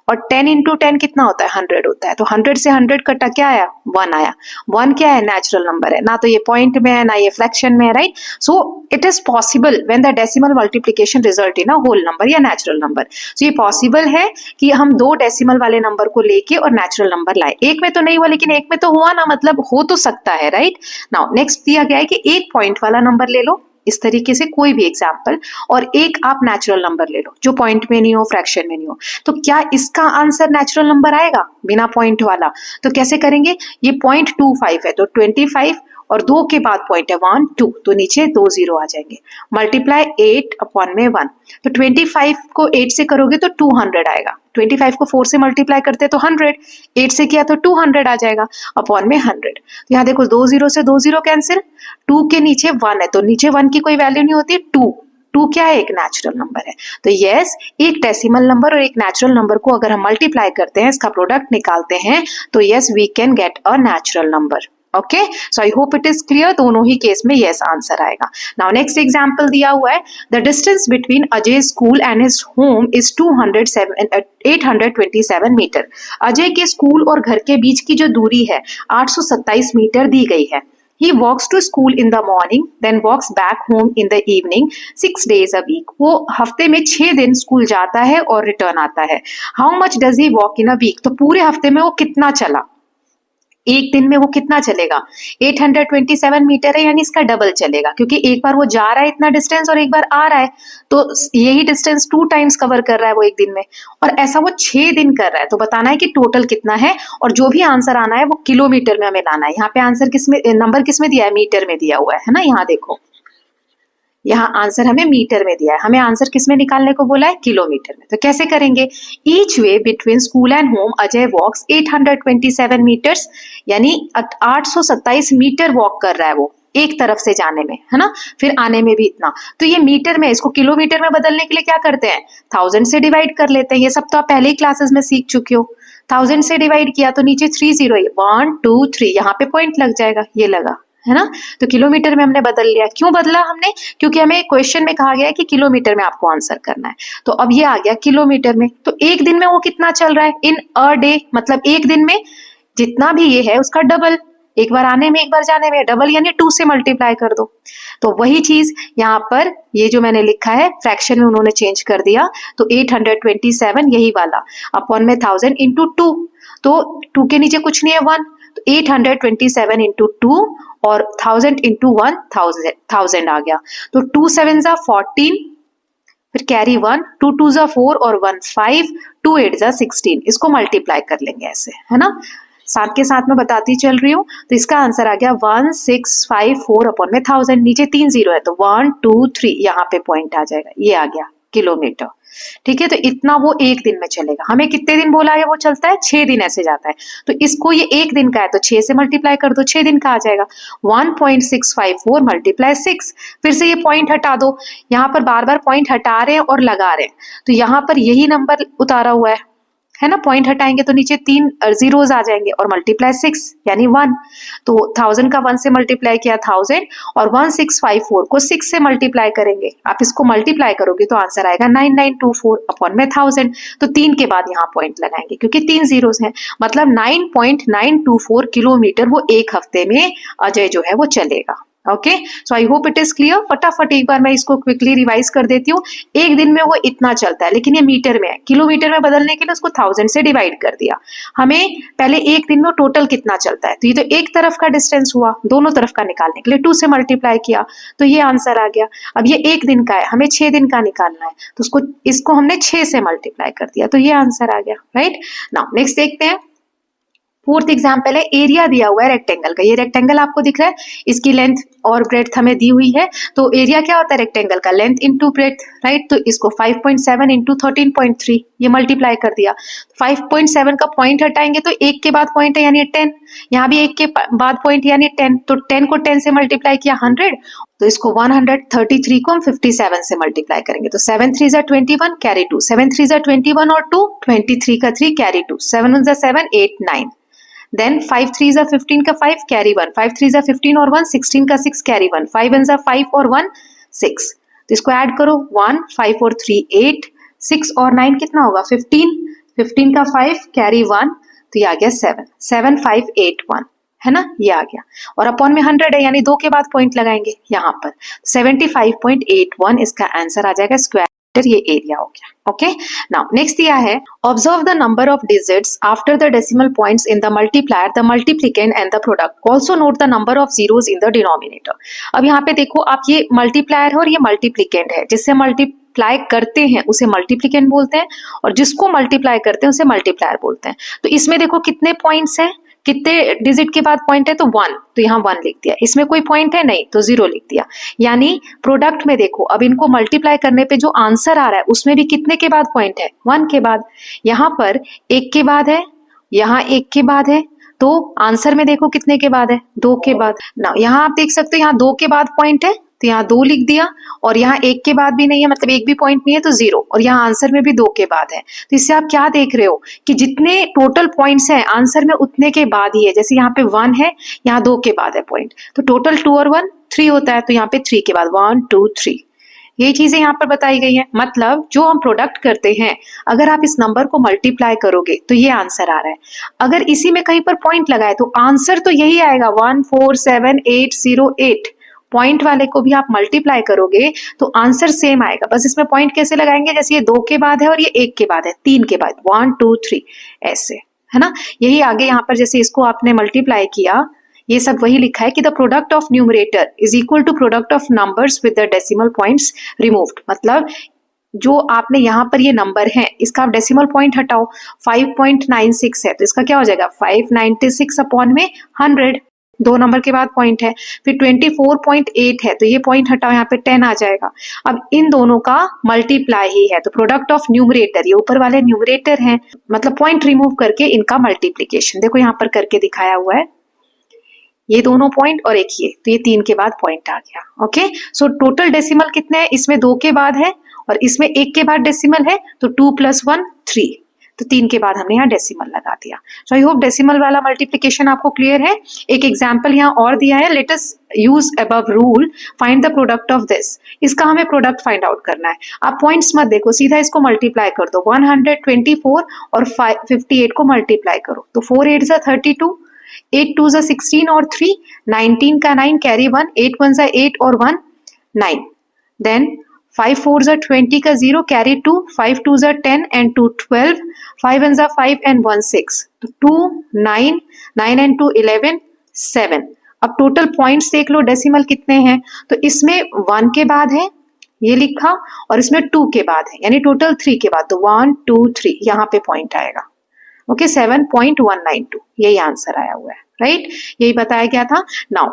और 10 इंटू 10 कितना होता है? 100 होता है। तो 100 से 100 कटा, क्या आया? 1 आया। 1 क्या है? नेचुरल नंबर है, ना तो ये पॉइंट में है ना ये फ्रैक्शन में है, right. So it is possible when the decimal multiplication result in a whole number या नेचुरल नंबर। सो ये पॉसिबल है कि हम 2 डेसिमल वाले नंबर को लेके और नेचुरल नंबर लाए। एक में तो नहीं हुआ लेकिन एक में तो हुआ ना, मतलब हो तो सकता है, राइट। नाउ नेक्स्ट दिया गया है कि एक पॉइंट वाला नंबर ले लो, इस तरीके से कोई भी एग्जाम्पल, और एक आप नेचुरल नंबर ले लो जो पॉइंट में नहीं हो, फ्रैक्शन में नहीं हो। तो क्या इसका आंसर नेचुरल नंबर आएगा बिना पॉइंट वाला? तो कैसे करेंगे? ये 0.25 है तो 25 और 2 के बाद पॉइंट है 1 2, तो नीचे 2 0 आ जाएंगे। मल्टीप्लाई 8 अपॉन में 1, तो 25 को 8 से करोगे तो 200 आएगा। 25 को 4 से मल्टीप्लाई करते तो 100, 8 से किया तो 200 आ जाएगा अपॉन में 100। तो यहाँ देखो 2 0 से 2 0 कैंसिल, 2 के नीचे 1 है तो नीचे 1 की कोई वैल्यू नहीं होती, 2 क्या है? एक नेचुरल नंबर है। तो यस, एक डेसिमल नंबर और एक नेचुरल नंबर को अगर हम मल्टीप्लाई करते हैं, इसका प्रोडक्ट निकालते हैं, तो yes we can get a natural number. Okay, so I hope it is clear. दोनों ही केस में यस आंसर आएगा। नाउ नेक्स्ट एग्जांपल दिया हुआ है, the distance between Ajay school and his home is 827 metre. Ajay के स्कूल और घर के बीच की जो दूरी है 827 मीटर दी गई है। He walks to school in the morning, then walks back home in the evening 6 days a week. वो हफ्ते में 6 दिन स्कूल जाता है और रिटर्न आता है। How much does he walk in a week? तो पूरे हफ्ते में वो कितना चला, एक दिन में वो कितना चलेगा? 827 मीटर है यानी इसका डबल चलेगा, क्योंकि एक बार वो जा रहा है इतना डिस्टेंस और एक बार आ रहा है, तो यही डिस्टेंस 2 टाइम्स कवर कर रहा है वो एक दिन में, और ऐसा वो 6 दिन कर रहा है। तो बताना है कि टोटल कितना है, और जो भी आंसर आना है वो किलोमीटर में हमें लाना है। यहाँ पे आंसर किसमें, नंबर किसमें दिया है? मीटर में दिया हुआ है ना। यहाँ देखो, यहाँ आंसर हमें मीटर में दिया है, हमें आंसर किसमें निकालने को बोला है? किलोमीटर में। तो कैसे करेंगे? Each way between school and home Ajay walks 827 metres, यानी 827 मीटर वॉक कर रहा है वो एक तरफ से जाने में, है ना, फिर आने में भी इतना। तो ये मीटर में, इसको किलोमीटर में बदलने के लिए क्या करते हैं? 1000 से डिवाइड कर लेते हैं। ये सब तो आप पहले ही क्लासेस में सीख चुके हो। 1000 से डिवाइड किया तो नीचे 3 0 है, 1 2 3, यहाँ पे पॉइंट लग जाएगा, ये लगा, है ना। तो किलोमीटर में हमने बदल लिया। क्यों बदला हमने? क्योंकि हमें क्वेश्चन में कहा गया है कि किलोमीटर में आपको आंसर करना है। तो अब ये आ गया किलोमीटर में। तो एक दिन में वो कितना चल रहा है? इन अ डे, मतलब एक दिन में जितना भी ये है उसका डबल, एक बार आने में एक बार जाने में डबल, यानी 2 से मल्टीप्लाई कर दो। तो वही चीज यहाँ पर ये जो मैंने लिखा है फ्रैक्शन में उन्होंने चेंज कर दिया। तो 827 यही वाला अपॉन में 1000 इंटू 2, तो 2 के नीचे कुछ नहीं है 1, तो 827 इंटू 2 और 1000 इंटू 1 1000 आ गया। तो 2 7 जा 14, फिर कैरी 1, 2 2 जा 4 और 1 5, 2 8 जा 16। इसको मल्टीप्लाई कर लेंगे ऐसे, है ना, साथ के साथ में बताती चल रही हूँ। तो इसका आंसर आ गया 1654 अपॉन में 1000, नीचे 3 0 है तो 1 2 3, यहाँ पे पॉइंट आ जाएगा, ये आ गया किलोमीटर। ठीक है, तो इतना वो एक दिन में चलेगा। हमें कितने दिन बोला है वो चलता है, 6 दिन ऐसे जाता है। तो इसको ये एक दिन का है तो 6 से मल्टीप्लाई कर दो, 6 दिन का आ जाएगा। 1.654 मल्टीप्लाई 6। फिर से ये पॉइंट हटा दो, यहाँ पर बार बार पॉइंट हटा रहे हैं और लगा रहे हैं, तो यहाँ पर यही नंबर उतारा हुआ है ना। पॉइंट हटाएंगे तो नीचे 3 जीरोस आ जाएंगे और मल्टीप्लाई 6 यानी 1। तो 1000 का 1 से मल्टीप्लाई किया 1000 और 1654 को 6 से मल्टीप्लाई करेंगे। आप इसको मल्टीप्लाई करोगे तो आंसर आएगा 9924 अपॉन में 1000। तो 3 के बाद यहाँ पॉइंट लगाएंगे क्योंकि 3 जीरोस हैं, मतलब 9.924 किलोमीटर वो एक हफ्ते में अजय जो है वो चलेगा। Okay, so I hope it is clear. फटाफट एक बार मैं इसको क्विकली रिवाइज कर देती हूँ। एक दिन में वो इतना चलता है, लेकिन ये मीटर में है। किलोमीटर में बदलने के लिए उसको 1000 से डिवाइड कर दिया। हमें पहले एक दिन में टोटल कितना चलता है, तो ये तो एक तरफ का डिस्टेंस हुआ, दोनों तरफ का निकालने के लिए 2 से मल्टीप्लाई किया तो ये आंसर आ गया। अब ये एक दिन का है, हमें 6 दिन का निकालना है, तो इसको हमने 6 से मल्टीप्लाई कर दिया तो ये आंसर आ गया। राइट, नाउ नेक्स्ट देखते हैं। फोर्थ एग्जाम्पल है, एरिया दिया हुआ है रेक्टेंगल का। ये रेक्टेंगल आपको दिख रहा है, इसकी लेंथ और ब्रेड्थ हमें दी हुई है। तो एरिया क्या होता है रेक्टेंगल का, लेंथ इंटू ब्रेड्थ। राइट, तो इसको 5.7 इंटू 13.3 ये मल्टीप्लाई कर दिया। 5.7 का पॉइंट हटाएंगे तो एक के बाद पॉइंट है यानी 10, यहाँ भी एक के बाद पॉइंट यानी 10, तो 10 को 10 से मल्टीप्लाई किया 100, तो इसको 133 को हम 57 से मल्टीप्लाई करेंगे। तो 7 3 जा 21 कैरी 2, 7 3 जा 21 और 2, 23 का 3 कैरी 2, 7 1 जा 7 8 9। देन 5 3 जा 15 का 5 कैरी 1, 5 3 जा 15 और 1, 16 का 6 कैरी 1, 5 1 जा 5 और 1 6। तो इसको ऐड करो, 1 5 और 3 8, 6 और 9 कितना होगा 15, 15 का 5 कैरी 1, तो ये आ गया 7, 7 5 8 1 है ना, ये आ गया। और अपॉन में 100 है यानी 2 के बाद पॉइंट लगाएंगे यहाँ पर, 75.81 इसका आंसर आ जाएगा स्क्वायर ये एरिया हो गया। ओके, नाउ नेक्स्ट दिया है, observe the number of digits after the decimal points in the multiplier, the multiplicand and the product, also note the number of zeros in the denominator. अब यहाँ पे देखो आप, ये मल्टीप्लायर है और ये मल्टीप्लिकेंट है। जिससे मल्टीप्लाई करते हैं उसे मल्टीप्लिकेंट बोलते हैं और जिसको मल्टीप्लाई करते हैं उसे मल्टीप्लायर बोलते हैं। तो इसमें देखो कितने पॉइंट्स हैं, कितने डिजिट के बाद पॉइंट है, तो 1, तो यहाँ 1 लिख दिया। इसमें कोई पॉइंट है नहीं तो 0 लिख दिया। यानी प्रोडक्ट में देखो, अब इनको मल्टीप्लाई करने पे जो आंसर आ रहा है उसमें भी कितने के बाद पॉइंट है, 1 के बाद। यहाँ पर 1 के बाद है, यहाँ 1 के बाद है, तो आंसर में देखो कितने के बाद है, 2 के बाद ना। यहाँ आप देख सकते हो यहाँ 2 के बाद पॉइंट है तो यहाँ 2 लिख दिया, और यहाँ 1 के बाद भी नहीं है, मतलब एक भी पॉइंट नहीं है तो 0, और यहाँ आंसर में भी 2 के बाद है। तो इससे आप क्या देख रहे हो कि जितने टोटल पॉइंट्स हैं आंसर में उतने के बाद ही है। जैसे यहाँ पे 1 है, यहाँ 2 के बाद है पॉइंट, तो टोटल 2 और 1 3 होता है, तो यहाँ पे 3 के बाद 1 2 3। यही चीजें यहाँ पर बताई गई है। मतलब जो हम प्रोडक्ट करते हैं, अगर आप इस नंबर को मल्टीप्लाई करोगे तो ये आंसर आ रहा है। अगर इसी में कहीं पर पॉइंट लगाए तो आंसर तो यही आएगा, 147,808। पॉइंट वाले को भी आप मल्टीप्लाई करोगे तो आंसर सेम आएगा, बस इसमें पॉइंट कैसे लगाएंगे, जैसे ये 2 के बाद है और ये 1 के बाद है, 3 के बाद 1 2 3 ऐसे, है ना। यही आगे यहाँ पर जैसे इसको आपने मल्टीप्लाई किया, ये सब वही लिखा है कि the product of numerator is equal to product of numbers with the decimal points removed. मतलब जो आपने यहाँ पर ये नंबर है इसका आप डेसिमल पॉइंट हटाओ, 5.96 है तो इसका क्या हो जाएगा 596 अपॉन में 100, 2 नंबर के बाद पॉइंट है। फिर 24.8 है तो ये पॉइंट हटाओ, यहाँ पे 10 आ जाएगा। अब इन दोनों का मल्टीप्लाई ही है तो प्रोडक्ट ऑफ न्यूमरेटर, ये ऊपर वाले न्यूमरेटर हैं, मतलब पॉइंट रिमूव करके इनका मल्टीप्लीकेशन। देखो यहाँ पर करके दिखाया हुआ है, ये दोनों पॉइंट और एक ये, तो ये 3 के बाद पॉइंट आ गया। ओके, सो टोटल डेसिमल कितने हैं, इसमें 2 के बाद है और इसमें 1 के बाद डेसिमल है, तो 2 + 1 3, तो 3 के बाद हमने यहाँ डेसिमल लगा दिया। सो आई होप डेसिमल वाला मल्टीप्लिकेशन आपको क्लियर है। एक एग्जाम्पल यहाँ और दिया है, let us use above rule, find the product of this. इसका हमें प्रोडक्ट फाइंड आउट करना है। आप पॉइंट्स मत देखो, सीधा इसको मल्टीप्लाई कर दो, 124 और 58 को मल्टीप्लाई करो, तो 4 8 जा 32, 8 2 जा 16 और 3, 19 का 9 कैरी 1, 8 1 जा 8 और 1 9, देन 5 4 जा 20 का 0 कैरी 2, 5 2 जा 10 and 2 12, 5 1 जा 5 and 1 6, तो 2 9 9 and 2 11 7। अब टोटल पॉइंट्स देख लो डेसिमल कितने हैं, तो इसमें 1 के बाद है ये लिखा और इसमें 2 के बाद है, यानी टोटल 3 के बाद, तो 1 2 3 यहाँ पे पॉइंट आएगा। ओके, 7.192 यही आंसर आया हुआ है। राइट, यही बताया गया था। Now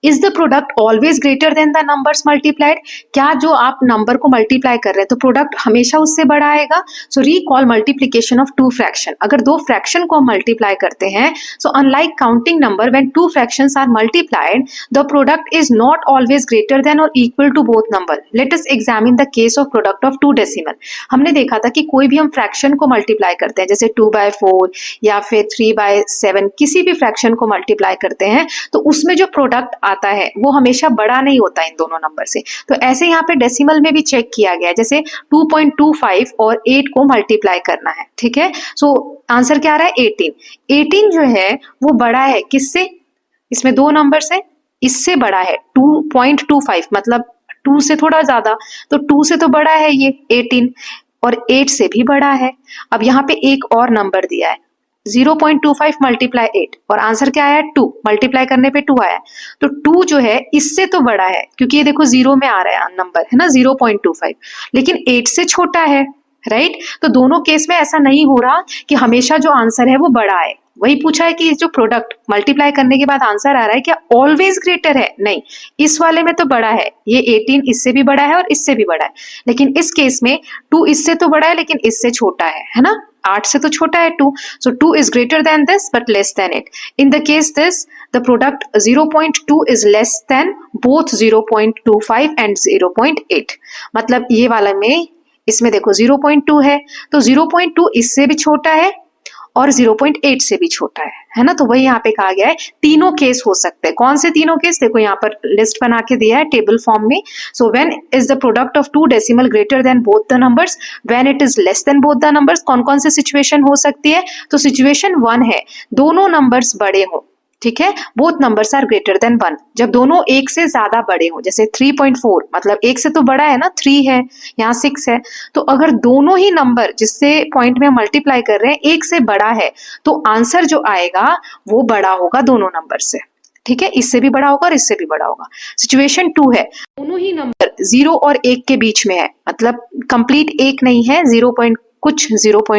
is the product always greater then the numbers multiplied? क्या जो आप नंबर को मल्टीप्लाई कर रहे हैं तो प्रोडक्ट हमेशा उससे बड़ा आएगा? So recall multiplication of two fraction. अगर दो फ्रैक्शन को हम मल्टीप्लाई करते हैं, so unlike counting number when two fractions are multiplied the product is not always greater than और equal to both number. Let us examine the case of product of two decimal. हमने देखा था कि कोई भी हम फ्रैक्शन को मल्टीप्लाई करते हैं, जैसे 2/4 या फिर 3/7, किसी भी फ्रैक्शन को मल्टीप्लाई करते हैं तो उसमें जो प्रोडक्ट आता है वो हमेशा बड़ा नहीं होता इन दोनों नंबर से। तो ऐसे यहाँ पे डेसिमल में भी चेक किया गया है, जैसे 2.25 और 8 को मल्टीप्लाई करना है, ठीक है। सो आंसर क्या आ रहा है? 18। 18 जो है वो बड़ा है किससे? इसमें दो नंबर से, इससे बड़ा है 2.25, मतलब 2 से थोड़ा ज्यादा, तो 2 से तो बड़ा है ये 18, और 8 से भी बड़ा है। अब यहाँ पे एक और नंबर दिया है 0.25 मल्टीप्लाई 8, और आंसर क्या आया? 2। मल्टीप्लाई करने पे 2 आया, तो 2 जो है इससे तो बड़ा है, क्योंकि ये देखो 0 में आ रहा है नंबर, है ना, 0.25, लेकिन 8 से छोटा है, राइट। तो दोनों केस में ऐसा नहीं हो रहा कि हमेशा जो आंसर है वो बड़ा है। वही पूछा है कि जो प्रोडक्ट मल्टीप्लाई करने के बाद आंसर आ रहा है क्या ऑलवेज ग्रेटर है? नहीं, इस वाले में तो बड़ा है, ये 18 इससे भी बड़ा है और इससे भी बड़ा है, लेकिन इस केस में 2 इससे तो बड़ा है लेकिन इससे छोटा है ना, 8 से तो छोटा है 2, so 2 is greater than this but less than it. In the case this, the product 0.2 is less than both 0.25 and 0.8. मतलब ये वाला में, इसमें देखो 0.2 है तो 0.2 इससे भी छोटा है और 0.8 से भी छोटा है ना। तो वही यहाँ पे कहा गया है तीनों केस हो सकते हैं। कौन से तीनों केस? देखो यहाँ पर लिस्ट बना के दिया है टेबल फॉर्म में। So when is the product of two decimal greater than both the numbers, when it is less than both the numbers. कौन कौन से सिचुएशन हो सकती है? तो सिचुएशन 1 है दोनों नंबर्स बड़े हो, ठीक है, both numbers are greater than 1, जब दोनों एक से ज्यादा बड़े हो, जैसे 3.4 मतलब एक से तो बड़ा है ना, 3 है, यहाँ 6 है, तो अगर दोनों ही नंबर जिससे पॉइंट में मल्टीप्लाई कर रहे हैं एक से बड़ा है तो आंसर जो आएगा वो बड़ा होगा दोनों नंबर से, ठीक है, इससे भी बड़ा होगा और इससे भी बड़ा होगा। सिचुएशन 2 है दोनों ही नंबर 0 और 1 के बीच में है, मतलब कंप्लीट 1 नहीं है, 0 पॉइंट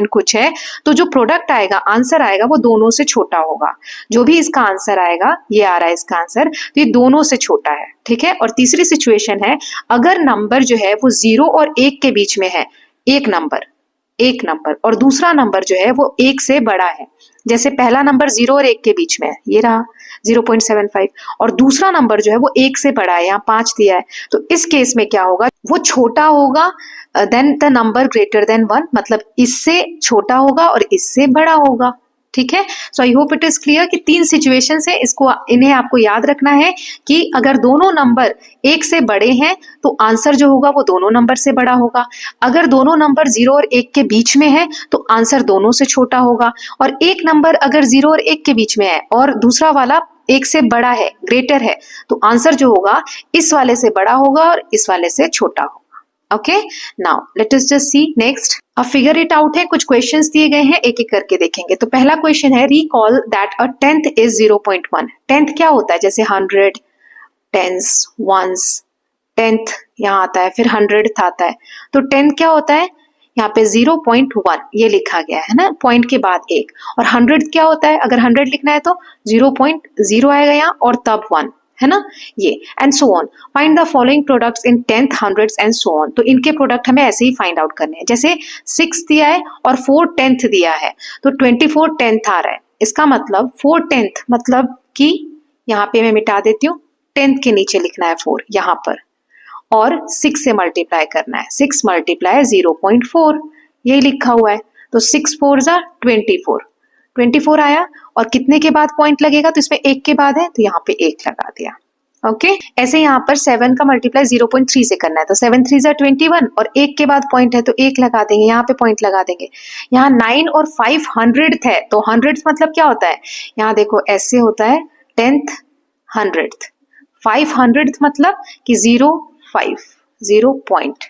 कुछ है, तो जो प्रोडक्ट आएगा, आंसर आएगा, वो दोनों से छोटा होगा। जो भी इसका आंसर आएगा, ये आ रहा है इसका आंसर, तो ये दोनों से छोटा है, ठीक है। और तीसरी सिचुएशन है अगर नंबर जो है वो 0 और 1 के बीच में है, एक नंबर और दूसरा नंबर जो है वो 1 से बड़ा है, जैसे पहला नंबर 0 और 1 के बीच में है, ये रहा 0.75, और दूसरा नंबर जो है वो 1 से बड़ा है, यहाँ 5 दिया है, तो इस केस में क्या होगा? वो छोटा होगा then the number greater than 1, मतलब इससे छोटा होगा और इससे बड़ा होगा, ठीक है। So I hope it is clear कि 3 सिचुएशन है, इन्हें आपको याद रखना है कि अगर दोनों नंबर 1 से बड़े हैं तो आंसर जो होगा वो दोनों नंबर से बड़ा होगा, अगर दोनों नंबर 0 और 1 के बीच में है तो आंसर दोनों से छोटा होगा, और एक नंबर अगर 0 और 1 के बीच में है और दूसरा वाला 1 से बड़ा है, ग्रेटर है, तो आंसर जो होगा इस वाले से बड़ा होगा और इस वाले से छोटा होगा। Okay, now let us just see next. अब फिगर इट आउट है, कुछ क्वेश्चंस दिए गए हैं, एक एक करके देखेंगे। तो पहला क्वेश्चन है recall that a tenth is 0.1। Tenth क्या होता है? जैसे 100, टेंस, वंस, टेंथ यहाँ आता है, फिर 100th आता है, तो टेंथ क्या होता है? यहाँ पे 0.1 ये लिखा गया है ना, पॉइंट के बाद 1, और 100 क्या होता है? अगर 100 लिखना है तो 0.0 आएगा यहाँ और तब 1, है ना, ये, and so on. Find the following products in 10th, 100th and so on. तो इनके प्रोडक्ट हमें ऐसे ही फाइंड आउट करने हैं, जैसे 6 दिया है और 4 10th दिया है, तो 24 10th आ रहा है। इसका मतलब 4 10th मतलब कि यहाँ पे मैं मिटा देती हूँ, 10th के नीचे लिखना है 4 यहाँ पर, और 6 से मल्टीप्लाई करना है, 6 मल्टीप्लाई 0.4 यही लिखा हुआ है, तो 6 4 24 आया, और कितने के बाद पॉइंट लगेगा? तो इसमें 1 के बाद है तो यहाँ पे 1 लगा दिया। ओके, ऐसे यहाँ पर 7 का मल्टीप्लाई 0.3 से करना है, तो 7 3 21, और 1 के बाद पॉइंट है तो 1 लगा देंगे, यहाँ पे पॉइंट लगा देंगे। यहाँ 9 और 5 100th है, तो 100th मतलब क्या होता है? यहाँ देखो ऐसे होता है 10th 100th, 500th मतलब कि 0 पॉइंट,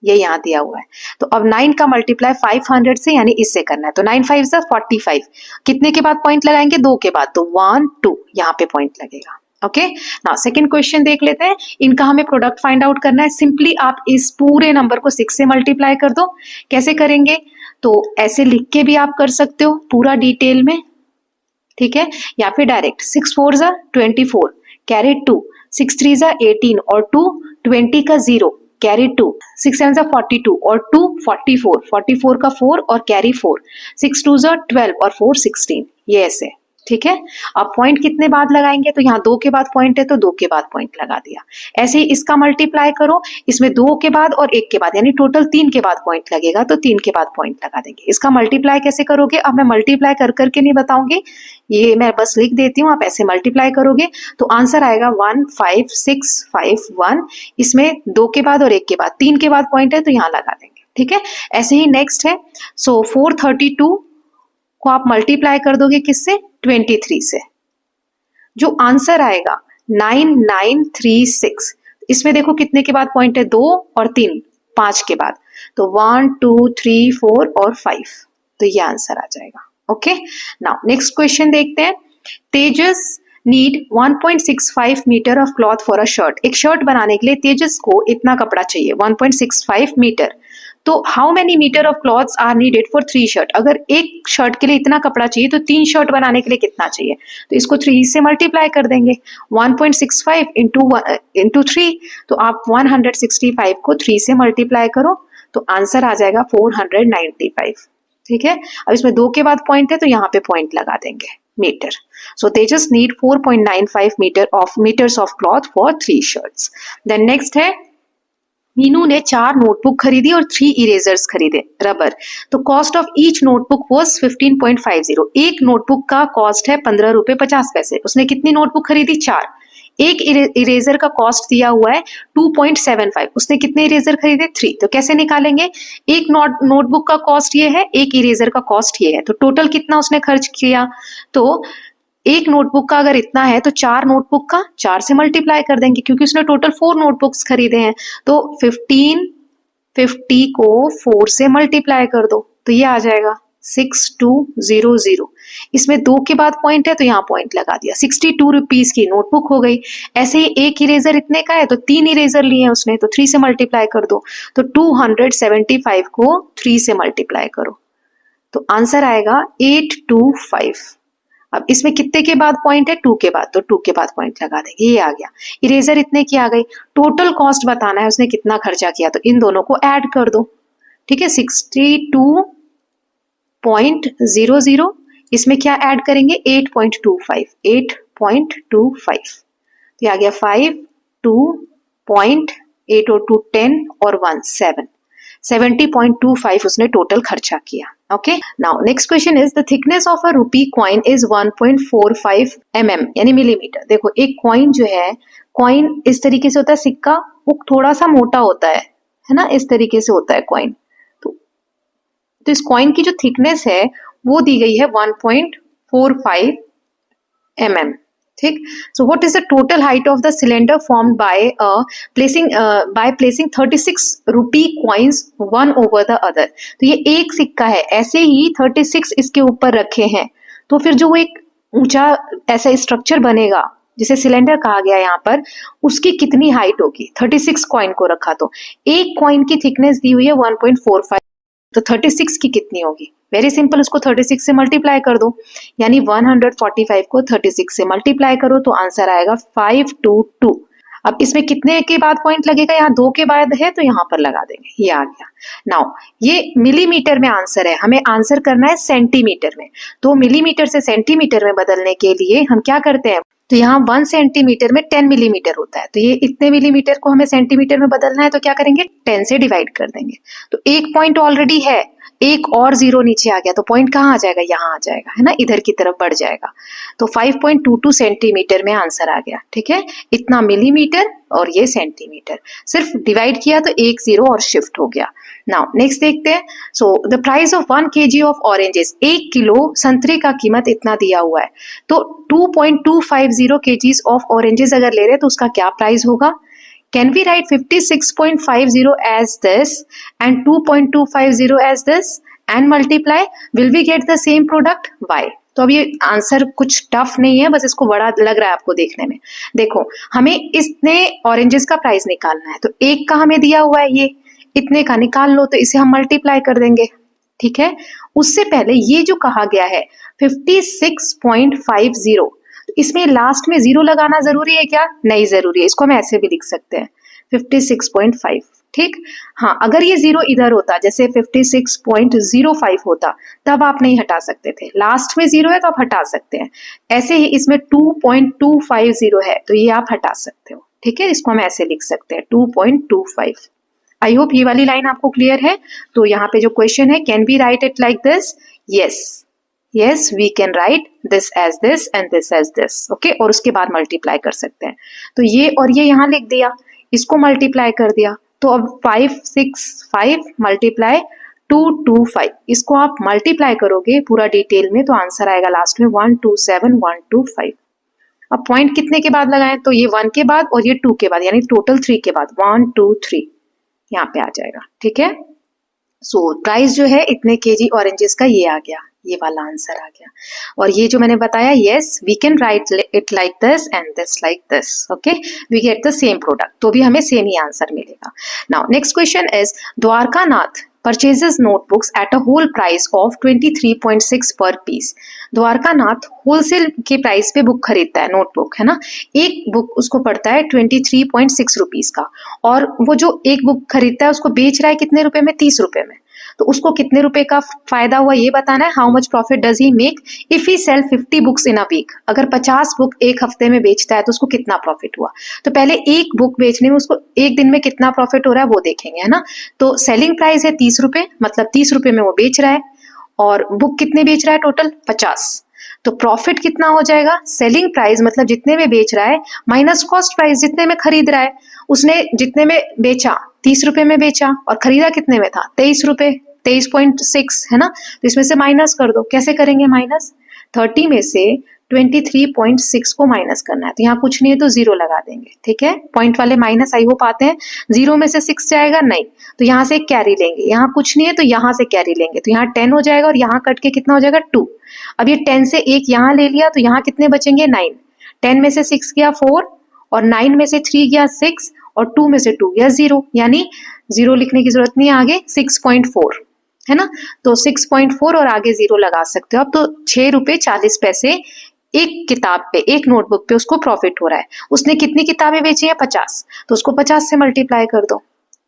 ये यहाँ दिया हुआ है। तो अब 9 का मल्टीप्लाई 500 से यानी इससे करना है, तो 9 5 45, कितने के बाद पॉइंट लगाएंगे? 2 के बाद, तो 1 2 यहाँ पे पॉइंट लगेगा। ओके, नाउ सेकंड क्वेश्चन देख लेते हैं। इनका हमें प्रोडक्ट फाइंड आउट करना है। सिंपली आप इस पूरे नंबर को 6 से मल्टीप्लाई कर दो। कैसे करेंगे? तो ऐसे लिख के भी आप कर सकते हो पूरा डिटेल में, ठीक है, या फिर डायरेक्ट 6 4 24 कैरी 2, 6 3 जा 18 और 2 20 का 0 कैरी 2, 6 7 जा 42 और 2 44, 44 का 4 और कैरी 4, 6 2 जा 12 और 4 16, ये ऐसे, ठीक है। अब पॉइंट कितने बाद लगाएंगे, तो यहाँ 2 के बाद पॉइंट है तो 2 के बाद पॉइंट लगा दिया। ऐसे ही इसका मल्टीप्लाई करो, इसमें 2 के बाद और 1 के बाद, यानी टोटल 3 के बाद पॉइंट लगेगा तो 3 के बाद पॉइंट लगा देंगे। इसका मल्टीप्लाई कैसे करोगे, अब मैं मल्टीप्लाई कर करके नहीं बताऊंगी, ये मैं बस लिख देती हूँ, आप ऐसे मल्टीप्लाई करोगे तो आंसर आएगा 15651। इसमें 2 के बाद और 1 के बाद, 3 के बाद पॉइंट है तो यहाँ लगा देंगे, ठीक है। ऐसे ही नेक्स्ट है, सो 432 को आप मल्टीप्लाई कर दोगे किससे, 23 से, जो आंसर आएगा 9936। इसमें देखो कितने के बाद पॉइंट है, 2 और 3, 5 के बाद, तो 1 2 3 4 और 5, तो ये आंसर आ जाएगा। ओके, नाउ नेक्स्ट क्वेश्चन देखते हैं। Tejas need 1.65 metre of cloth for a shirt. एक शर्ट बनाने के लिए तेजस को इतना कपड़ा चाहिए, 1.65 मीटर। तो how many metre of clothes are needed for 3 shirt. अगर एक शर्ट के लिए इतना कपड़ा चाहिए तो 3 शर्ट बनाने के लिए कितना चाहिए, तो इसको 3 से मल्टीप्लाई कर देंगे, 1.65 इंटू 3, तो आप 165 को 3 से मल्टीप्लाई करो तो आंसर आ जाएगा 495, ठीक है। अब इसमें 2 के बाद पॉइंट है तो यहाँ पे पॉइंट लगा देंगे, metre. So they just need 4.95 meters of cloth for 3 shirts. Then next है, मीनू ने 4 नोटबुक खरीदी और 3 इरेजर्स खरीदे रबर। तो cost of each notebook was 15.50। एक नोटबुक का कॉस्ट है 15 रुपए 50 पैसे। उसने कितनी नोटबुक खरीदी, 4। एक इरेजर का कॉस्ट दिया हुआ है 2.75, उसने कितने इरेजर खरीदे, 3। तो कैसे निकालेंगे, एक नोटबुक का कॉस्ट ये है, एक इरेजर का कॉस्ट ये है, तो टोटल कितना उसने खर्च किया। तो एक नोटबुक का अगर इतना है तो 4 नोटबुक का 4 से मल्टीप्लाई कर देंगे, क्योंकि उसने टोटल 4 नोटबुक्स खरीदे हैं। तो 1550 को 4 से मल्टीप्लाई कर दो तो ये आ जाएगा 6200। इसमें 2 के बाद पॉइंट है तो यहाँ पॉइंट लगा दिया, 62 रुपीज की नोटबुक हो गई। ऐसे ही एक इरेजर इतने का है तो 3 इरेजर लिए उसने, तो 3 से मल्टीप्लाई कर दो, तो 275 को 3 से मल्टीप्लाई करो तो आंसर आएगा 825। अब इसमें कितने के बाद पॉइंट है, 2 के बाद, तो 2 के बाद पॉइंट लगा देंगे, ये आ गया। इरेजर इतने की आ गई, टोटल कॉस्ट बताना है उसने कितना खर्चा किया, तो इन दोनों को ऐड कर दो, ठीक है। 62.00, इसमें क्या ऐड करेंगे, 8.25, 8.25, तो आ गया 5 2.8 और 2 10 और 1 7, 70.25 उसने टोटल खर्चा किया। Okay, now next question is the thickness of a रूपी कॉइन इज 1.45 mm यानी मिलीमीटर। देखो एक कॉइन जो है, कॉइन इस तरीके से होता है, सिक्का वो थोड़ा सा मोटा होता है ना, इस तरीके से होता है कॉइन। तो इस कॉइन की जो थिकनेस है वो दी गई है 1.45 mm, ठीक। So what is the total height of the cylinder formed by placing 36 रूपी coins one over the other. तो ये एक सिक्का है, ऐसे ही 36 इसके ऊपर रखे हैं, तो फिर जो एक ऊंचा ऐसा स्ट्रक्चर बनेगा जिसे सिलेंडर कहा गया यहाँ पर, उसकी कितनी हाइट होगी, 36 कॉइन को रखा, तो एक कॉइन की थिकनेस दी हुई है 1.45, तो 36 की कितनी होगी, वेरी सिंपल, उसको 36 से मल्टीप्लाई कर दो, यानी 145 को 36 से मल्टीप्लाई करो तो आंसर आएगा 522। अब इसमें कितने के बाद पॉइंट लगेगा, यहाँ 2 के बाद है तो यहाँ पर लगा देंगे, ये आ गया। नाउ ये मिलीमीटर में आंसर है, हमें आंसर करना है सेंटीमीटर में, तो मिलीमीटर से सेंटीमीटर में बदलने के लिए हम क्या करते हैं, तो यहाँ 1 सेंटीमीटर में 10 मिलीमीटर होता है, तो ये इतने मिलीमीटर को हमें सेंटीमीटर में बदलना है, तो क्या करेंगे, 10 से डिवाइड कर देंगे। तो एक पॉइंट ऑलरेडी है, एक और 0 नीचे आ गया, तो पॉइंट कहाँ आ जाएगा, यहाँ आ जाएगा, है ना, इधर की तरफ बढ़ जाएगा, तो 5.22 सेंटीमीटर में आंसर आ गया, ठीक है। इतना मिलीमीटर और ये सेंटीमीटर, सिर्फ डिवाइड किया तो 1 0 और शिफ्ट हो गया। नाउ नेक्स्ट देखते हैं। So the price of 1 kg of oranges, 1 kilo संतरे का कीमत इतना दिया हुआ है, तो 2.250 kgs ऑफ ऑरेंजेस अगर ले रहे हैं तो उसका क्या प्राइस होगा। Can we write 56.50 as this and 2.250 as this and multiply? Will we get the same product? Why? तो अब ये आंसर कुछ टफ नहीं है, बस इसको बड़ा लग रहा है आपको देखने में। देखो हमें इतने ऑरेंजेस का प्राइस निकालना है, तो एक का हमें दिया हुआ है, ये इतने का निकाल लो, तो इसे हम मल्टीप्लाई कर देंगे, ठीक है। उससे पहले ये जो कहा गया है 56.50, इसमें लास्ट में 0 लगाना जरूरी है क्या? नहीं जरूरी है, इसको हम ऐसे भी लिख सकते हैं 56.5। ठीक, हाँ, अगर ये 0 इधर होता, जैसे 56.05 होता, तब आप नहीं हटा सकते थे। लास्ट में 0 है तो आप हटा सकते हैं। ऐसे ही इसमें 2.250 है तो ये आप हटा सकते हो। ठीक है, इसको हम ऐसे लिख सकते हैं 2.25। आई होप ये वाली लाइन आपको क्लियर है। तो यहाँ पे जो क्वेश्चन है, can be write it like this? Yes we can write this as this and this as this. Okay, और उसके बाद मल्टीप्लाई कर सकते हैं। तो ये और ये यहाँ लिख दिया, इसको मल्टीप्लाई कर दिया, तो अब 565 मल्टीप्लाई 225, इसको आप मल्टीप्लाई करोगे पूरा डिटेल में तो आंसर आएगा लास्ट में 127125। अब पॉइंट कितने के बाद लगाएं? तो ये 1 के बाद और ये 2 के बाद, यानी टोटल 3 के बाद 1 2 3 यहाँ पे आ जाएगा। ठीक है, सो प्राइस जो है इतने केजी ऑरेंजेस का ये आ गया, ये वाला आंसर आ गया। और ये जो मैंने बताया, yes we can write it like this and this like this. Okay, we get the same product, तो भी हमें सेम ही आंसर मिलेगा। Now next question is, Dwarkanath purchases notebooks at a whole price of 23.6 per piece। Dwarkanath wholesale के प्राइस पे बुक खरीदता है, नोटबुक है ना, एक बुक उसको पड़ता है 23.6 रुपीज का, और वो जो एक बुक खरीदता है उसको बेच रहा है कितने रुपए में? 30 रुपए में। तो उसको कितने रुपए का फायदा हुआ ये बताना है। How much profit does he make if he sell 50 books in a week. अगर 50 बुक एक हफ्ते में बेचता है तो उसको कितना प्रॉफिट हुआ। तो पहले एक बुक बेचने में उसको एक दिन में कितना प्रॉफिट हो रहा है वो देखेंगे, है ना। तो सेलिंग प्राइस है 30 रुपए, मतलब 30 रुपए में वो बेच रहा है, और बुक कितने बेच रहा है? टोटल 50। तो प्रॉफिट कितना हो जाएगा? सेलिंग प्राइस मतलब जितने में बेच रहा है माइनस कॉस्ट प्राइस जितने में खरीद रहा है। उसने जितने में बेचा 30 रुपए में बेचा और खरीदा कितने में था? 23 रुपए, 23.6 है ना। तो इसमें से माइनस कर दो। कैसे करेंगे माइनस? 30 में से 23.6 को माइनस करना है, तो यहाँ कुछ नहीं है तो 0 लगा देंगे। ठीक है, पॉइंट वाले माइनस आई होप आते हैं। 0 में से 6 जाएगा नहीं, तो यहाँ से कैरी लेंगे। यहाँ कुछ नहीं है तो यहाँ से कैरी लेंगे, तो यहाँ 10 हो जाएगा और यहाँ कट के कितना हो जाएगा? 2। अब ये 10 से 1 यहाँ ले लिया तो यहाँ कितने बचेंगे? 9। 10 में से 6 गया 4, और 9 में से 3 गया 6, और 2 में से 2 गया 0, यानी 0 लिखने की जरूरत नहीं है, आगे 6.4 है ना। तो 6.4 और आगे 0 लगा सकते हो आप। तो 6 रुपए 40 पैसे एक किताब पे, एक नोटबुक पे उसको प्रॉफिट हो रहा है। उसने कितनी किताबें बेची है? 50, तो उसको 50 से मल्टीप्लाई कर दो।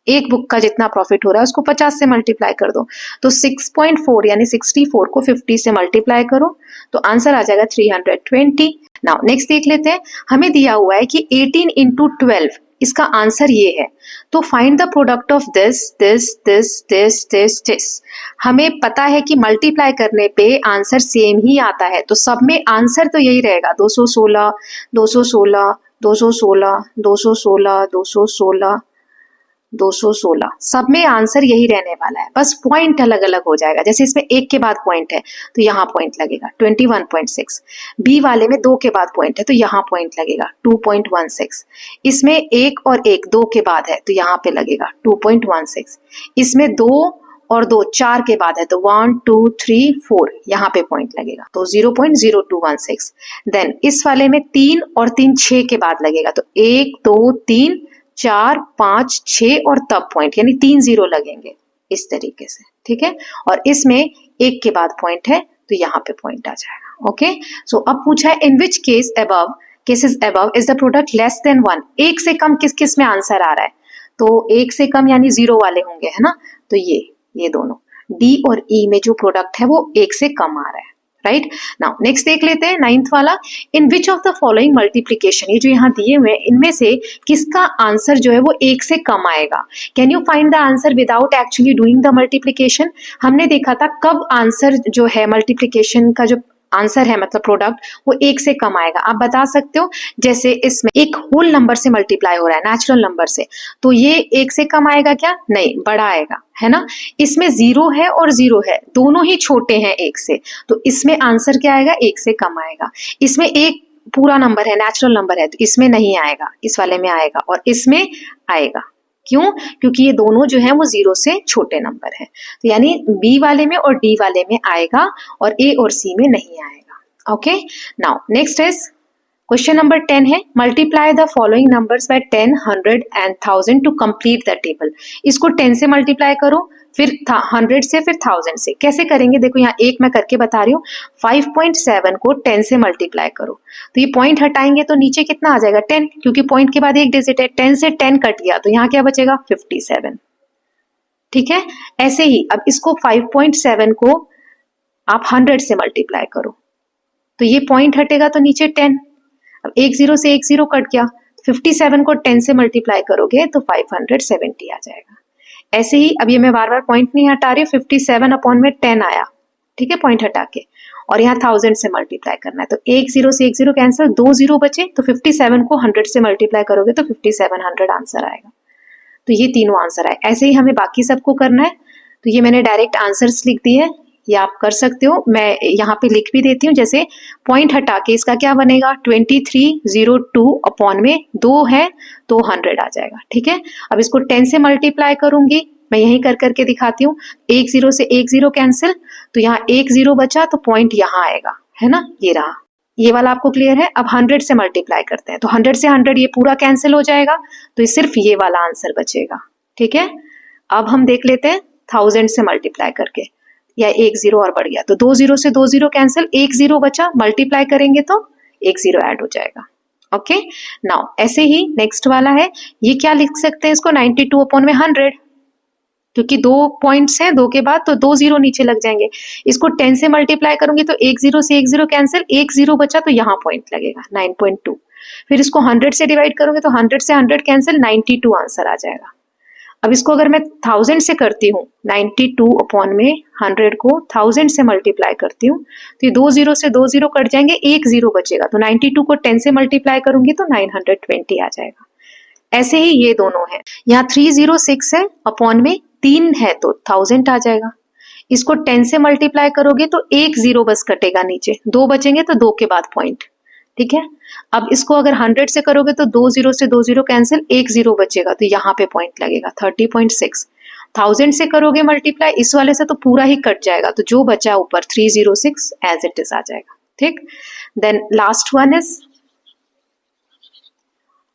एक बुक का जितना प्रॉफिट हो रहा है उसको 50 से मल्टीप्लाई कर दो। तो 6.4 यानी 64 को 50 से मल्टीप्लाई करो तो आंसर आ जाएगा 320। नाउ नेक्स्ट देख लेते हैं। हमें दिया हुआ है कि 18 इंटू 12, इसका आंसर ये है। तो find the product of this this this this this this. हमें पता है कि मल्टीप्लाई करने पे आंसर सेम ही आता है, तो सब में आंसर तो यही रहेगा। 216 216 216 216 216 216, सब में आंसर यही रहने वाला है, बस पॉइंट अलग अलग हो जाएगा। जैसे इसमें 1 के बाद पॉइंट है तो यहाँ पॉइंट लगेगा 21.6, बी वाले में 2 के बाद पॉइंट है तो यहाँ पॉइंट लगेगा 2.16, इसमें 1 और 1 2 के बाद है तो यहाँ पे लगेगा 2.16, इसमें 2 और 2 4 के बाद है तो 1 2 3 4 यहाँ पे पॉइंट लगेगा तो 0.0216। देन इस वाले में 3 और 3 6 के बाद लगेगा तो 1 2 3 4 5 6 और तब पॉइंट, यानी 3 0 लगेंगे इस तरीके से। ठीक है, और इसमें 1 के बाद पॉइंट है तो यहाँ पे पॉइंट आ जाएगा। ओके, सो अब पूछा है in which case above cases above is the product less than 1। 1 से कम किस किस में आंसर आ रहा है? तो 1 से कम यानी 0 वाले होंगे, है ना। तो ये दोनों डी और ई में जो प्रोडक्ट है वो 1 से कम आ रहा है। राइट, नाउ नेक्स्ट देख लेते हैं 9th वाला। In which of the following multiplication, ये जो यहाँ दिए हुए हैं इनमें से किसका आंसर जो है वो 1 से कम आएगा? Can you find the answer without actually doing the multiplication. हमने देखा था कब आंसर जो है मल्टीप्लीकेशन का जो आंसर है मतलब प्रोडक्ट वो 1 से कम आएगा। आप बता सकते हो, जैसे इसमें एक होल नंबर से मल्टीप्लाई हो रहा है नेचुरल नंबर से, तो ये 1 से कम आएगा क्या? नहीं, बड़ा आएगा, है ना। इसमें 0 है और 0 है, दोनों ही छोटे हैं 1 से, तो इसमें आंसर क्या आएगा? 1 से कम आएगा। इसमें एक पूरा नंबर है, नेचुरल नंबर है, तो इसमें नहीं आएगा, इस वाले में आएगा, और इसमें आएगा। क्यों? क्योंकि ये दोनों जो है वो 0 से छोटे नंबर है, तो यानी बी वाले में और डी वाले में आएगा और ए और सी में नहीं आएगा। Okay, now next is question number 10 है multiply the following numbers by 10, 100 and 1000 to complete the table. इसको 10 से मल्टीप्लाई करो, फिर 100 से, फिर 1000 से। कैसे करेंगे देखो, यहाँ एक मैं करके बता रही हूँ। 5.7 को 10 से मल्टीप्लाई करो, तो ये पॉइंट हटाएंगे तो नीचे कितना आ जाएगा 10, क्योंकि पॉइंट के बाद एक डिजिट है। 10 से 10 कट गया तो यहाँ क्या बचेगा 57। ठीक है, ऐसे ही अब इसको 5.7 को आप 100 से मल्टीप्लाई करो तो ये पॉइंट हटेगा तो नीचे 10। अब एक जीरो से एक जीरो कट गया, 57 को 10 से मल्टीप्लाई करोगे तो 570 आ जाएगा। ऐसे ही अब ये मैं बार बार पॉइंट नहीं हटा रही हूँ, 57 अपॉन में 10 आया, ठीक है, पॉइंट हटा के, और यहाँ 1000 से मल्टीप्लाई करना है तो एक जीरो से एक जीरो कैंसिल, 2 जीरो बचे, तो 57 को 100 से मल्टीप्लाई करोगे तो 5700 आंसर आएगा। तो ये तीनों आंसर आए। ऐसे ही हमें बाकी सबको करना है। तो ये मैंने डायरेक्ट आंसर्स लिख दिए, ये आप कर सकते हो। मैं यहाँ पे लिख भी देती हूँ, जैसे पॉइंट हटा के इसका क्या बनेगा 2302 अपॉन में 2 है तो 100 आ जाएगा। ठीक है, अब इसको 10 से मल्टीप्लाई करूंगी, मैं यही कर करके दिखाती हूँ। एक जीरो से एक जीरो कैंसिल, तो यहाँ एक जीरो बचा तो पॉइंट यहाँ आएगा, है ना, ये रहा। ये वाला आपको क्लियर है। अब 100 से मल्टीप्लाई करते हैं तो 100 से 100 ये पूरा कैंसिल हो जाएगा, तो सिर्फ ये वाला आंसर बचेगा। ठीक है, अब हम देख लेते हैं 1000 से मल्टीप्लाई करके, या एक जीरो और बढ़ गया तो 2 जीरो से 2 जीरो कैंसिल, एक जीरो बचा, मल्टीप्लाई करेंगे तो एक जीरो ऐड हो जाएगा। ओके, नाउ ऐसे ही नेक्स्ट वाला है, ये क्या लिख सकते हैं इसको 92 अपॉन में 100, क्योंकि 2 पॉइंट्स हैं, 2 के बाद तो 2 जीरो नीचे लग जाएंगे। इसको 10 से मल्टीप्लाई करूंगी तो एक जीरो से एक जीरो कैंसिल, एक जीरो बचा तो यहाँ पॉइंट लगेगा 9.2। फिर इसको 100 से डिवाइड करूंगी तो 100 से 100 कैंसिल, 92 आंसर आ जाएगा। अब इसको अगर मैं 1000 से करती हूँ, 92 अपॉन में 100 को 1000 से मल्टीप्लाई करती हूँ तो ये 2 जीरो से 2 जीरो कट जाएंगे, एक जीरो बचेगा, तो 92 को 10 से मल्टीप्लाई करूंगी तो 920 आ जाएगा। ऐसे ही ये दोनों है, यहाँ 306 है अपॉन में 3 है तो 1000 आ जाएगा। इसको 10 से मल्टीप्लाई करोगे तो एक जीरो बस कटेगा नीचे, 2 बचेंगे तो 2 के बाद पॉइंट। ठीक है, अब इसको अगर 100 से करोगे तो 2 जीरो से 2 जीरो कैंसिल, एक जीरो बचेगा तो यहाँ पे पॉइंट लगेगा 30.6। 1000 से करोगे मल्टीप्लाई इस वाले से तो पूरा ही कट जाएगा, तो जो बचा ऊपर 306 एज इट इज आ जाएगा। ठीक, then last one is,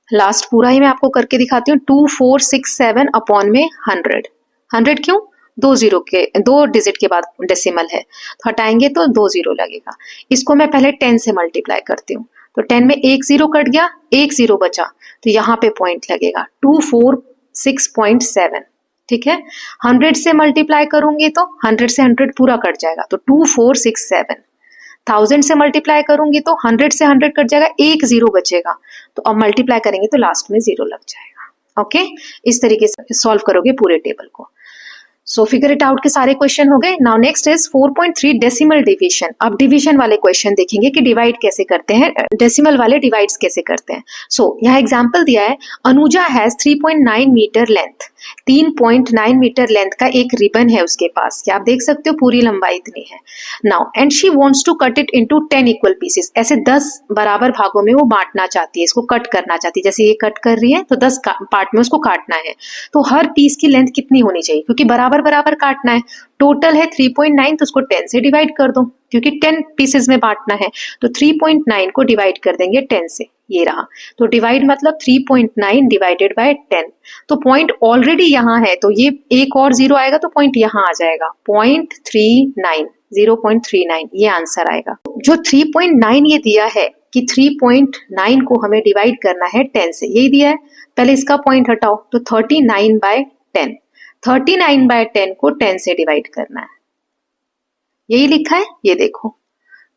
last पूरा ही मैं आपको करके दिखाती हूँ, 2467 अपॉन में 100। 100 क्यों, 2 जीरो के 2 डिजिट के बाद डेसिमल है तो हटाएंगे तो 2 जीरो लगेगा। इसको मैं पहले 10 से मल्टीप्लाई करती हूँ तो 10 में एक जीरो कट गया, एक जीरो बचा, तो यहाँ पे पॉइंट लगेगा 246.7। ठीक है, 100 से मल्टीप्लाई करूंगी तो 100 से 100 पूरा कट जाएगा तो 2467। 1000 से मल्टीप्लाई करूंगी तो 100 से 100 कट जाएगा, एक जीरो बचेगा, तो अब मल्टीप्लाई करेंगे तो लास्ट में जीरो लग जाएगा। ओके, इस तरीके से सॉल्व करोगे पूरे टेबल को। सो फिगर इट आउट के सारे क्वेश्चन हो गए। Now next is 4.3 decimal division. अब डिवीजन वाले क्वेश्चन देखेंगे कि डिवाइड कैसे करते हैं, डेसिमल वाले डिवाइड्स कैसे करते हैं। सो यहाँ एग्जांपल दिया है, Anuja has 3.9 metre length, 3.9 metre length का एक रिबन है उसके पास, क्या आप देख सकते हो पूरी लंबाई इतनी है। Now and she wants to cut it into 10 equal pieces, ऐसे 10 बराबर भागों में वो बांटना चाहती है, इसको कट करना चाहती है, जैसे ये कट कर रही है तो 10 पार्ट में उसको काटना है। तो हर पीस की लेंथ कितनी होनी चाहिए, क्योंकि बराबर बराबर काटना है। टोटल है 3.9 तो उसको 10 से डिवाइड कर दो, क्योंकि 10 पीसेस में बांटना है, तो 3.9 को डिवाइड कर देंगे 10 से, ये रहा। तो डिवाइड मतलब 3.9 डिवाइडेड बाय 10, तो पॉइंट ऑलरेडी यहाँ है तो ये एक और जीरो आएगा तो पॉइंट यहाँ आ जाएगा 0.39, 0.39 ये आंसर आएगा। जो 3.9 ये दिया है कि 3.9 को हमें डिवाइड करना है 10 से, यही दिया है। पहले इसका पॉइंट हटाओ तो 39/10, 39/10 को 10 से डिवाइड करना है, यही लिखा है, ये देखो।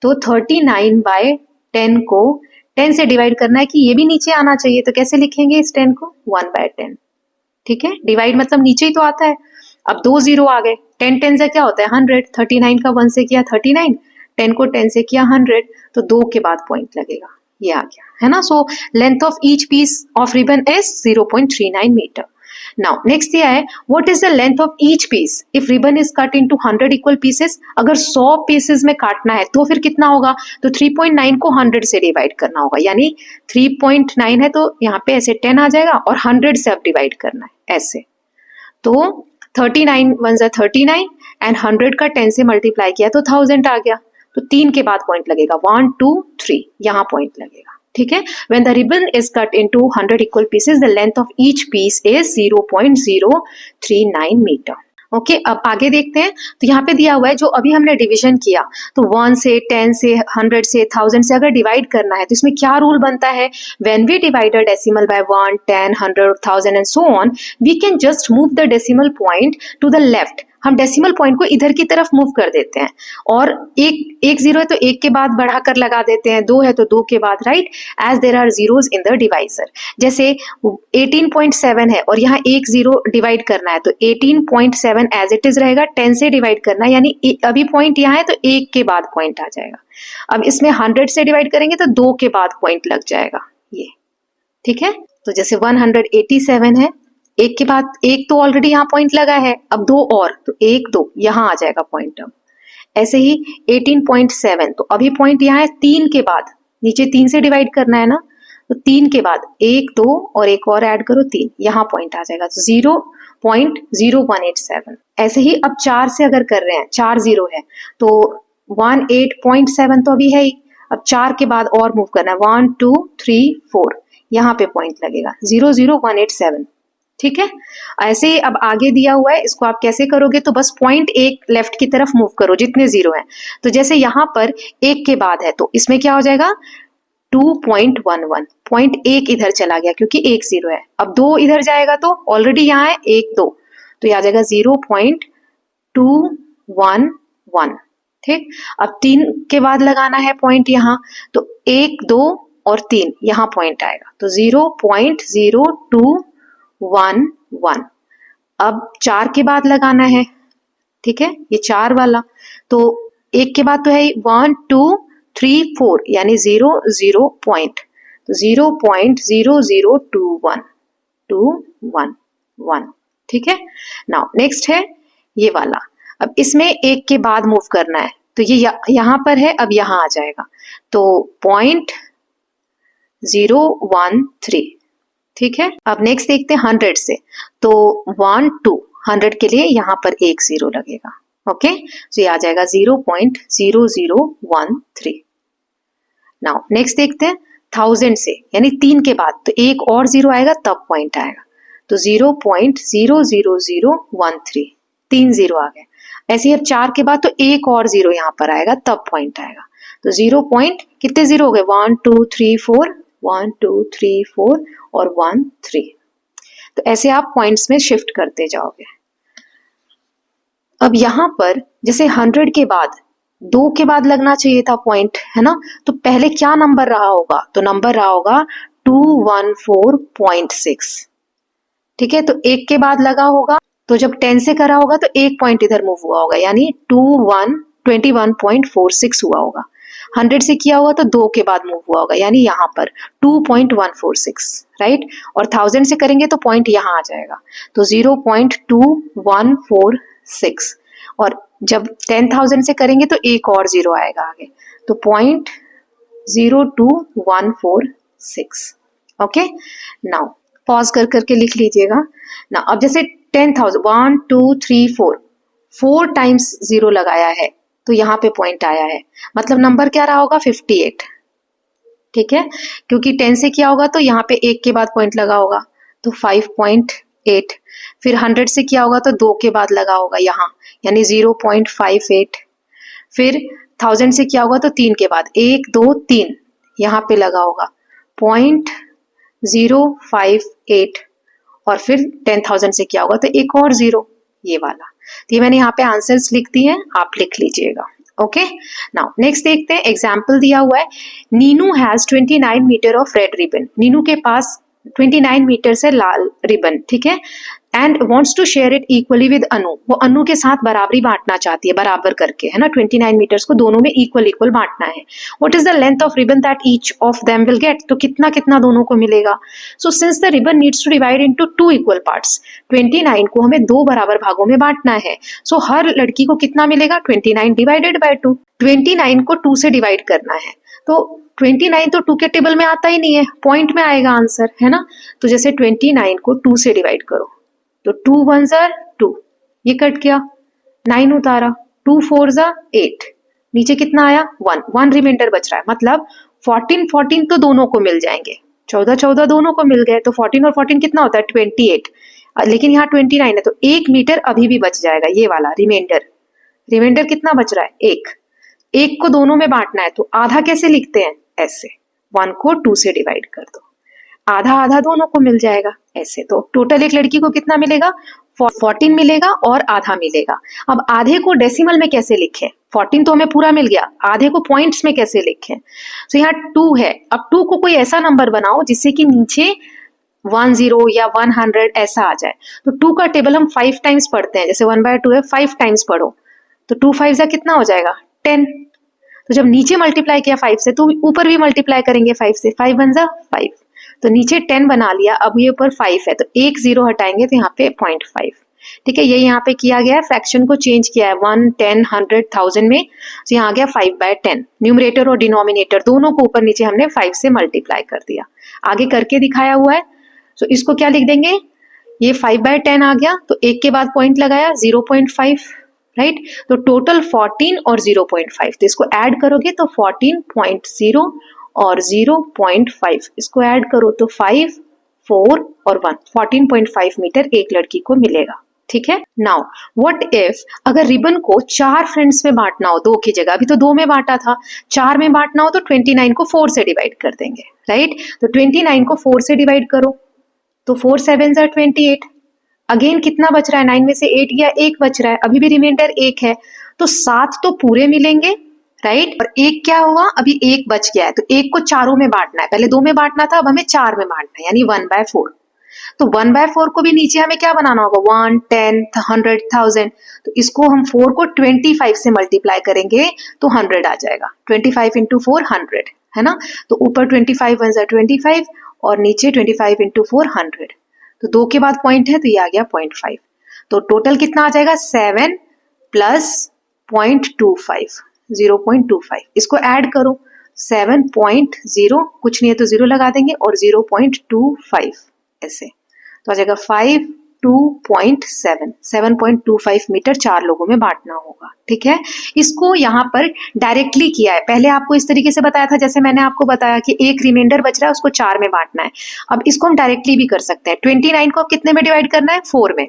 तो 39/10 को 10 से डिवाइड करना है, कि ये भी नीचे आना चाहिए, तो कैसे लिखेंगे इस 10 को 1/10। ठीक है, डिवाइड मतलब नीचे ही तो आता है। अब 2 जीरो आ गए, 10 10 से क्या होता है 100, 39 का 1 से किया 39, 10 को 10 से किया 100, तो 2 के बाद पॉइंट लगेगा, ये आ गया, है ना। So length of each piece of ribbon is 0.39 metre. Now next दिया है, what is the length of each piece if ribbon is cut into 100 equal pieces. अगर 100 पीसेस में काटना है तो फिर कितना होगा, तो 3.9 को 100 से डिवाइड करना होगा, यानी 3.9 है तो यहाँ पे ऐसे 10 आ जाएगा और 100 से अब डिवाइड करना है ऐसे। तो 39 1 जा 39 एंड 100 का 10 से मल्टीप्लाई किया तो 1000 आ गया, तो 3 के बाद पॉइंट लगेगा 1 2 3, यहाँ पॉइंट लगेगा। ठीक है, when the ribbon is cut into 100 equal pieces, the length of each piece is 0.039 meter. Okay अब आगे देखते हैं। तो यहाँ पे दिया हुआ है जो अभी हमने डिवीजन किया, तो 1 से 10 से 100 से 1000 से अगर डिवाइड करना है तो इसमें क्या रूल बनता है, when we divide a decimal by 1, 10, 100, 1000 and so on, we can just move the decimal point to the left. हम डेसिमल पॉइंट को इधर की तरफ मूव कर देते हैं, और एक जीरो है तो एक के बाद बढ़ाकर लगा देते हैं, 2 है तो 2 के बाद, right, as there are zeros in the divisor. जैसे 18.7 है और यहाँ एक जीरो डिवाइड करना है तो 18.7 एज इट इज रहेगा, 10 से डिवाइड करना है, यानी अभी पॉइंट यहाँ है तो एक के बाद पॉइंट आ जाएगा। अब इसमें 100 से डिवाइड करेंगे तो 2 के बाद पॉइंट लग जाएगा, ये ठीक है। तो जैसे 187 है, एक के बाद एक तो ऑलरेडी यहाँ पॉइंट लगा है, अब 2 और, तो 1 2 यहाँ आ जाएगा पॉइंट। अब ऐसे ही 18.7, तो अभी पॉइंट यहाँ है 3 के बाद, नीचे 3 से डिवाइड करना है ना, तो 3 के बाद 1 2 और एक और ऐड करो 3, यहाँ पॉइंट आ जाएगा, तो 0.0187। ऐसे ही अब 4 से अगर कर रहे हैं, 4 जीरो है तो 18.7 तो अभी है ही, अब 4 के बाद और मूव करना है, 1 2 3 4, यहाँ पे पॉइंट लगेगा 00187, ठीक है। ऐसे ही अब आगे दिया हुआ है, इसको आप कैसे करोगे, तो बस पॉइंट एक लेफ्ट की तरफ मूव करो जितने जीरो हैं। तो जैसे यहाँ पर एक के बाद है तो इसमें क्या हो जाएगा 2.11, पॉइंट एक इधर चला गया क्योंकि एक जीरो है। अब 2 इधर जाएगा तो ऑलरेडी यहाँ है 1 2, तो यह आ जाएगा 0.211, ठीक। अब 3 के बाद लगाना है पॉइंट यहाँ, तो 1 2 और 3 यहाँ पॉइंट आएगा, तो 0.0211। अब 4 के बाद लगाना है, ठीक है, ये 4 वाला, तो एक के बाद तो है 1 2 3 4, यानी 0 0 पॉइंट, तो 0.0021, ठीक है। नाउ नेक्स्ट है ये वाला, अब इसमें एक के बाद मूव करना है, तो ये यहाँ पर है, अब यहाँ आ जाएगा, तो 0.013, ठीक है। अब नेक्स्ट देखते हैं 100 से, तो 1 2, 100 के लिए यहाँ पर एक जीरो लगेगा, ओके, तो ये आ जाएगा 0.0013। नाउ नेक्स्ट देखते हैं 1000 से, यानी 3 के बाद तो एक और जीरो आएगा तब पॉइंट आएगा, तो 0.00013, 3 जीरो आ गए। ऐसे ही अब 4 के बाद तो एक और जीरो यहाँ पर आएगा तब पॉइंट आएगा, तो 0 पॉइंट कितने जीरो हो गए, 1 2 3 4, 1 2 3 4 और 1 3। तो ऐसे आप पॉइंट्स में शिफ्ट करते जाओगे। अब यहाँ पर जैसे 100 के बाद 2 के बाद लगना चाहिए था पॉइंट, है ना, तो पहले क्या नंबर रहा होगा, तो नंबर रहा होगा 214.6, ठीक है। तो 1 के बाद लगा होगा, तो जब 10 से करा होगा तो एक पॉइंट इधर मूव हुआ होगा, यानी 21.46 हुआ होगा। 100 से किया हुआ तो 2 के बाद मूव हुआ होगा, यानी यहाँ पर 2.146, राइट, और 1000 से करेंगे तो पॉइंट यहाँ आ जाएगा, तो 0.2146, और जब 10,000 से करेंगे तो एक और जीरो आएगा आगे, तो 0.02146, ओके। नाउ पॉज कर करके लिख लीजिएगा ना। अब जैसे 10,000, 1 2 3 4, 4 टाइम्स जीरो लगाया है तो यहाँ पे पॉइंट आया है, मतलब नंबर क्या रहा होगा 58, ठीक है, क्योंकि 10 से किया होगा तो यहाँ पे एक के बाद पॉइंट लगा होगा तो 5.8, फिर 100 से किया होगा तो 2 के बाद लगा होगा यहाँ, यानी 0.58, फिर 1000 से किया होगा तो 3 के बाद 1 2 3 यहाँ पे लगा होगा 0.058, और फिर 10,000 से किया होगा तो एक और जीरो, ये वाला। तो ये मैंने यहाँ पे आंसर्स लिख दिए हैं, आप लिख लीजिएगा, ओके। नाउ नेक्स्ट देखते हैं, एग्जाम्पल दिया हुआ है, Neenu has 29 metre of red ribbon, Neenu के पास 29 मीटर से लाल रिबन, ठीक है, and wants to share it equally with Anu, वो अनु के साथ बराबरी बांटना चाहती है, बराबर करके, है ना, 29 मीटर्स को दोनों में इक्वल इक्वल बांटना है। What is the length of ribbon that each of them will get, तो कितना कितना दोनों को मिलेगा। So since the ribbon needs to divide into 2 equal parts, 29 को हमें 2 बराबर भागों में बांटना है, सो हर लड़की को कितना मिलेगा, 29 डिवाइडेड बाय 2, 29 को 2 से डिवाइड करना है, तो 29 तो 2 के टेबल में आता ही नहीं है, पॉइंट में आएगा आंसर, है ना। तो जैसे 29 को 2 से डिवाइड करो, तो 2 1 ज़ा 2, ये कट गया, 9 उतारा, 2 4 ज़ा 8, नीचे कितना आया 1, 1 रिमाइंडर बच रहा है, मतलब 14 14 तो दोनों को मिल जाएंगे, 14 14 दोनों को मिल गए, तो 14 और 14 कितना होता है 28, लेकिन यहाँ 29 है तो 1 मीटर अभी भी बच जाएगा, ये वाला रिमाइंडर कितना बच रहा है, 1 को दोनों में बांटना है तो आधा कैसे लिखते हैं, ऐसे 1 को 2 से डिवाइड कर दो, आधा आधा दोनों को मिल जाएगा ऐसे। तो टोटल एक लड़की को कितना मिलेगा, 14 मिलेगा और आधा मिलेगा। अब आधे को डेसिमल में कैसे लिखें, 14 तो हमें पूरा मिल गया, आधे को पॉइंट्स में कैसे लिखें, तो यहाँ 2 है। अब 2 को कोई ऐसा नंबर बनाओ जिससे कि नीचे 10 या 100 ऐसा आ जाए। तो 2 का टेबल हम 5 टाइम्स पढ़ते हैं, जैसे 1/2 है, 5 टाइम्स पढ़ो तो 2 5 जा कितना हो जाएगा, 10। तो जब नीचे मल्टीप्लाई किया 5 से तो ऊपर भी मल्टीप्लाई करेंगे 5 से, 5 1 जा 5, तो नीचे 10 बना लिया। अब ये ऊपर 5 है तो 1 0 हटाएंगे तो यहाँ पे 0.5, ठीक है। ये यहाँ पे किया गया है, फ्रैक्शन को चेंज किया है 1 10 100 1000 में, तो यहाँ आ गया 5/10। न्यूमरेटर और डिनोमिनेटर दोनों को ऊपर नीचे हमने 5 से मल्टीप्लाई कर दिया, आगे करके दिखाया हुआ है। तो इसको क्या लिख देंगे, ये 5/10 आ गया तो 1 के बाद पॉइंट लगाया 0.5, राइट। तो टोटल 14 और 0.5, तो इसको ऐड करोगे तो 14.0 और 0.5, इसको ऐड करो तो 5 4 और 1, 14.5 मीटर एक लड़की को मिलेगा, ठीक है। नाउ व्हाट इफ अगर रिबन को 4 फ्रेंड्स में बांटना हो, 2 की जगह, अभी तो 2 में बांटा था, 4 में बांटना हो तो 29 को 4 से डिवाइड कर देंगे, राइट। तो 29 को 4 से डिवाइड करो तो 4 7 जा 28, अगेन कितना बच रहा है, 9 में से 8 गया, 1 बच रहा है, अभी भी रिमाइंडर 1 है, तो 7 तो पूरे मिलेंगे, राइट। और 1 क्या हुआ, अभी 1 बच गया है, तो 1 को चारों में बांटना है, पहले 2 में बांटना था, अब हमें 4 में बांटना है, यानी 1/4। तो 1/4 को भी नीचे हमें क्या बनाना होगा, 1 10 100 1000, तो इसको हम 4 को 25 से मल्टीप्लाई करेंगे तो 100 आ जाएगा, 25 इंटू 4 100 है ना। तो ऊपर 25 1 जा 25 और नीचे 25 इंटू 4 100, तो 2 के बाद पॉइंट है तो ये आ गया 0.5। तो टोटल कितना आ जाएगा, 7 प्लस 0.25 0.25, इसको ऐड करो 7.0, कुछ नहीं है तो 0 लगा देंगे और 0.25 ऐसे, तो आ जाएगा 52.7 7.25 मीटर 4 लोगों में बांटना होगा, ठीक है। इसको यहाँ पर डायरेक्टली किया है, पहले आपको इस तरीके से बताया था, जैसे मैंने आपको बताया कि एक रिमाइंडर बच रहा है उसको 4 में बांटना है। अब इसको हम डायरेक्टली भी कर सकते हैं, 29 को कितने में डिवाइड करना है, 4 में।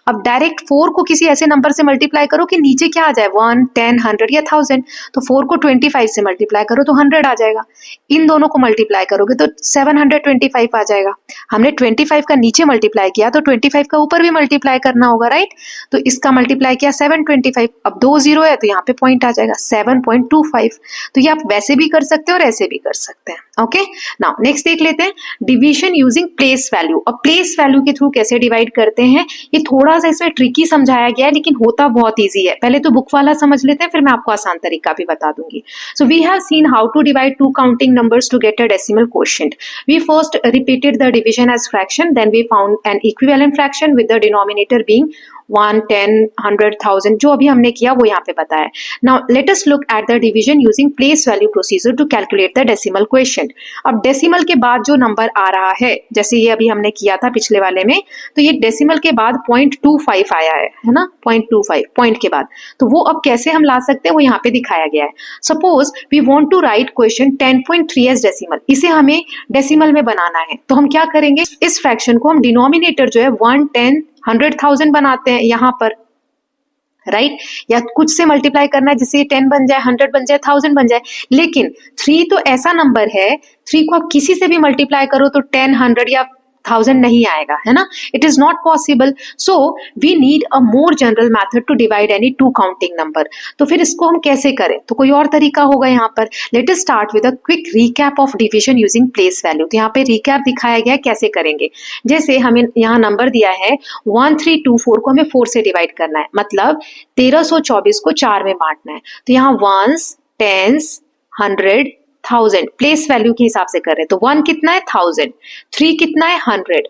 अब डायरेक्ट 4 को किसी ऐसे नंबर से मल्टीप्लाई करो कि नीचे क्या आ जाए, 1 10 100 या 1000, तो 4 को 25 से मल्टीप्लाई करो तो 100 आ जाएगा, इन दोनों को मल्टीप्लाई करोगे तो 725 आ जाएगा। हमने 25 का नीचे मल्टीप्लाई किया तो 25 का ऊपर भी मल्टीप्लाई करना होगा, राइट। तो इसका मल्टीप्लाई किया 725, अब 2 0 है तो यहाँ पे पॉइंट आ जाएगा 7.25। तो ये आप वैसे भी कर सकते हैं और ऐसे भी कर सकते हैं, ओके। नाउ नेक्स्ट देख लेते हैं, डिवीजन यूजिंग प्लेस वैल्यू। अब प्लेस वैल्यू के थ्रू कैसे डिवाइड करते हैं, ये थोड़ा सा इसमें ट्रिकी समझाया गया है लेकिन होता बहुत इजी है। पहले तो बुक वाला समझ लेते हैं, फिर मैं आपको आसान तरीका भी बता दूंगी। So we have seen how to divide two counting numbers to get a decimal quotient. We first repeated the division as fraction, then we found an equivalent fraction with the denominator being 1 10 100 1000, जो अभी हमने किया वो यहाँ पे बताया। Now let us look at the division using place value procedure to calculate the decimal quotient. अब डेसिमल के बाद जो नंबर आ रहा है, जैसे ये अभी हमने किया था पिछले वाले में, तो ये डेसिमल के बाद 0.25 आया है ना, 0.25 पॉइंट के बाद, तो वो अब कैसे हम ला सकते हैं वो यहाँ पे दिखाया गया है। Suppose we want to write question 10.3 as decimal, इसे हमें डेसिमल में बनाना है, तो हम क्या करेंगे, इस फ्रैक्शन को हम डिनोमिनेटर जो है 1 10 100 1000 बनाते हैं यहाँ पर, राइट या कुछ से मल्टीप्लाई करना है जिससे 10 बन जाए, 100 बन जाए, 1000 बन जाए। लेकिन 3 तो ऐसा नंबर है, 3 को आप किसी से भी मल्टीप्लाई करो तो 10 100 या 1000 नहीं आएगा, है ना, it is not possible. So we need a more general method to divide any two counting number. तो फिर इसको हम कैसे करें, तो कोई और तरीका होगा यहाँ पर। Let us start with a quick recap of division using place value. तो यहाँ पे रिकैप दिखाया गया है कैसे करेंगे। जैसे हमें यहाँ नंबर दिया है 1324 को हमें 4 से डिवाइड करना है, मतलब 1324 को 4 में बांटना है। तो यहाँ वंस, टेंस, 100, 1000 प्लेस वैल्यू के हिसाब से कर रहे हैं। तो 1 कितना है 1000, 3 कितना है 100,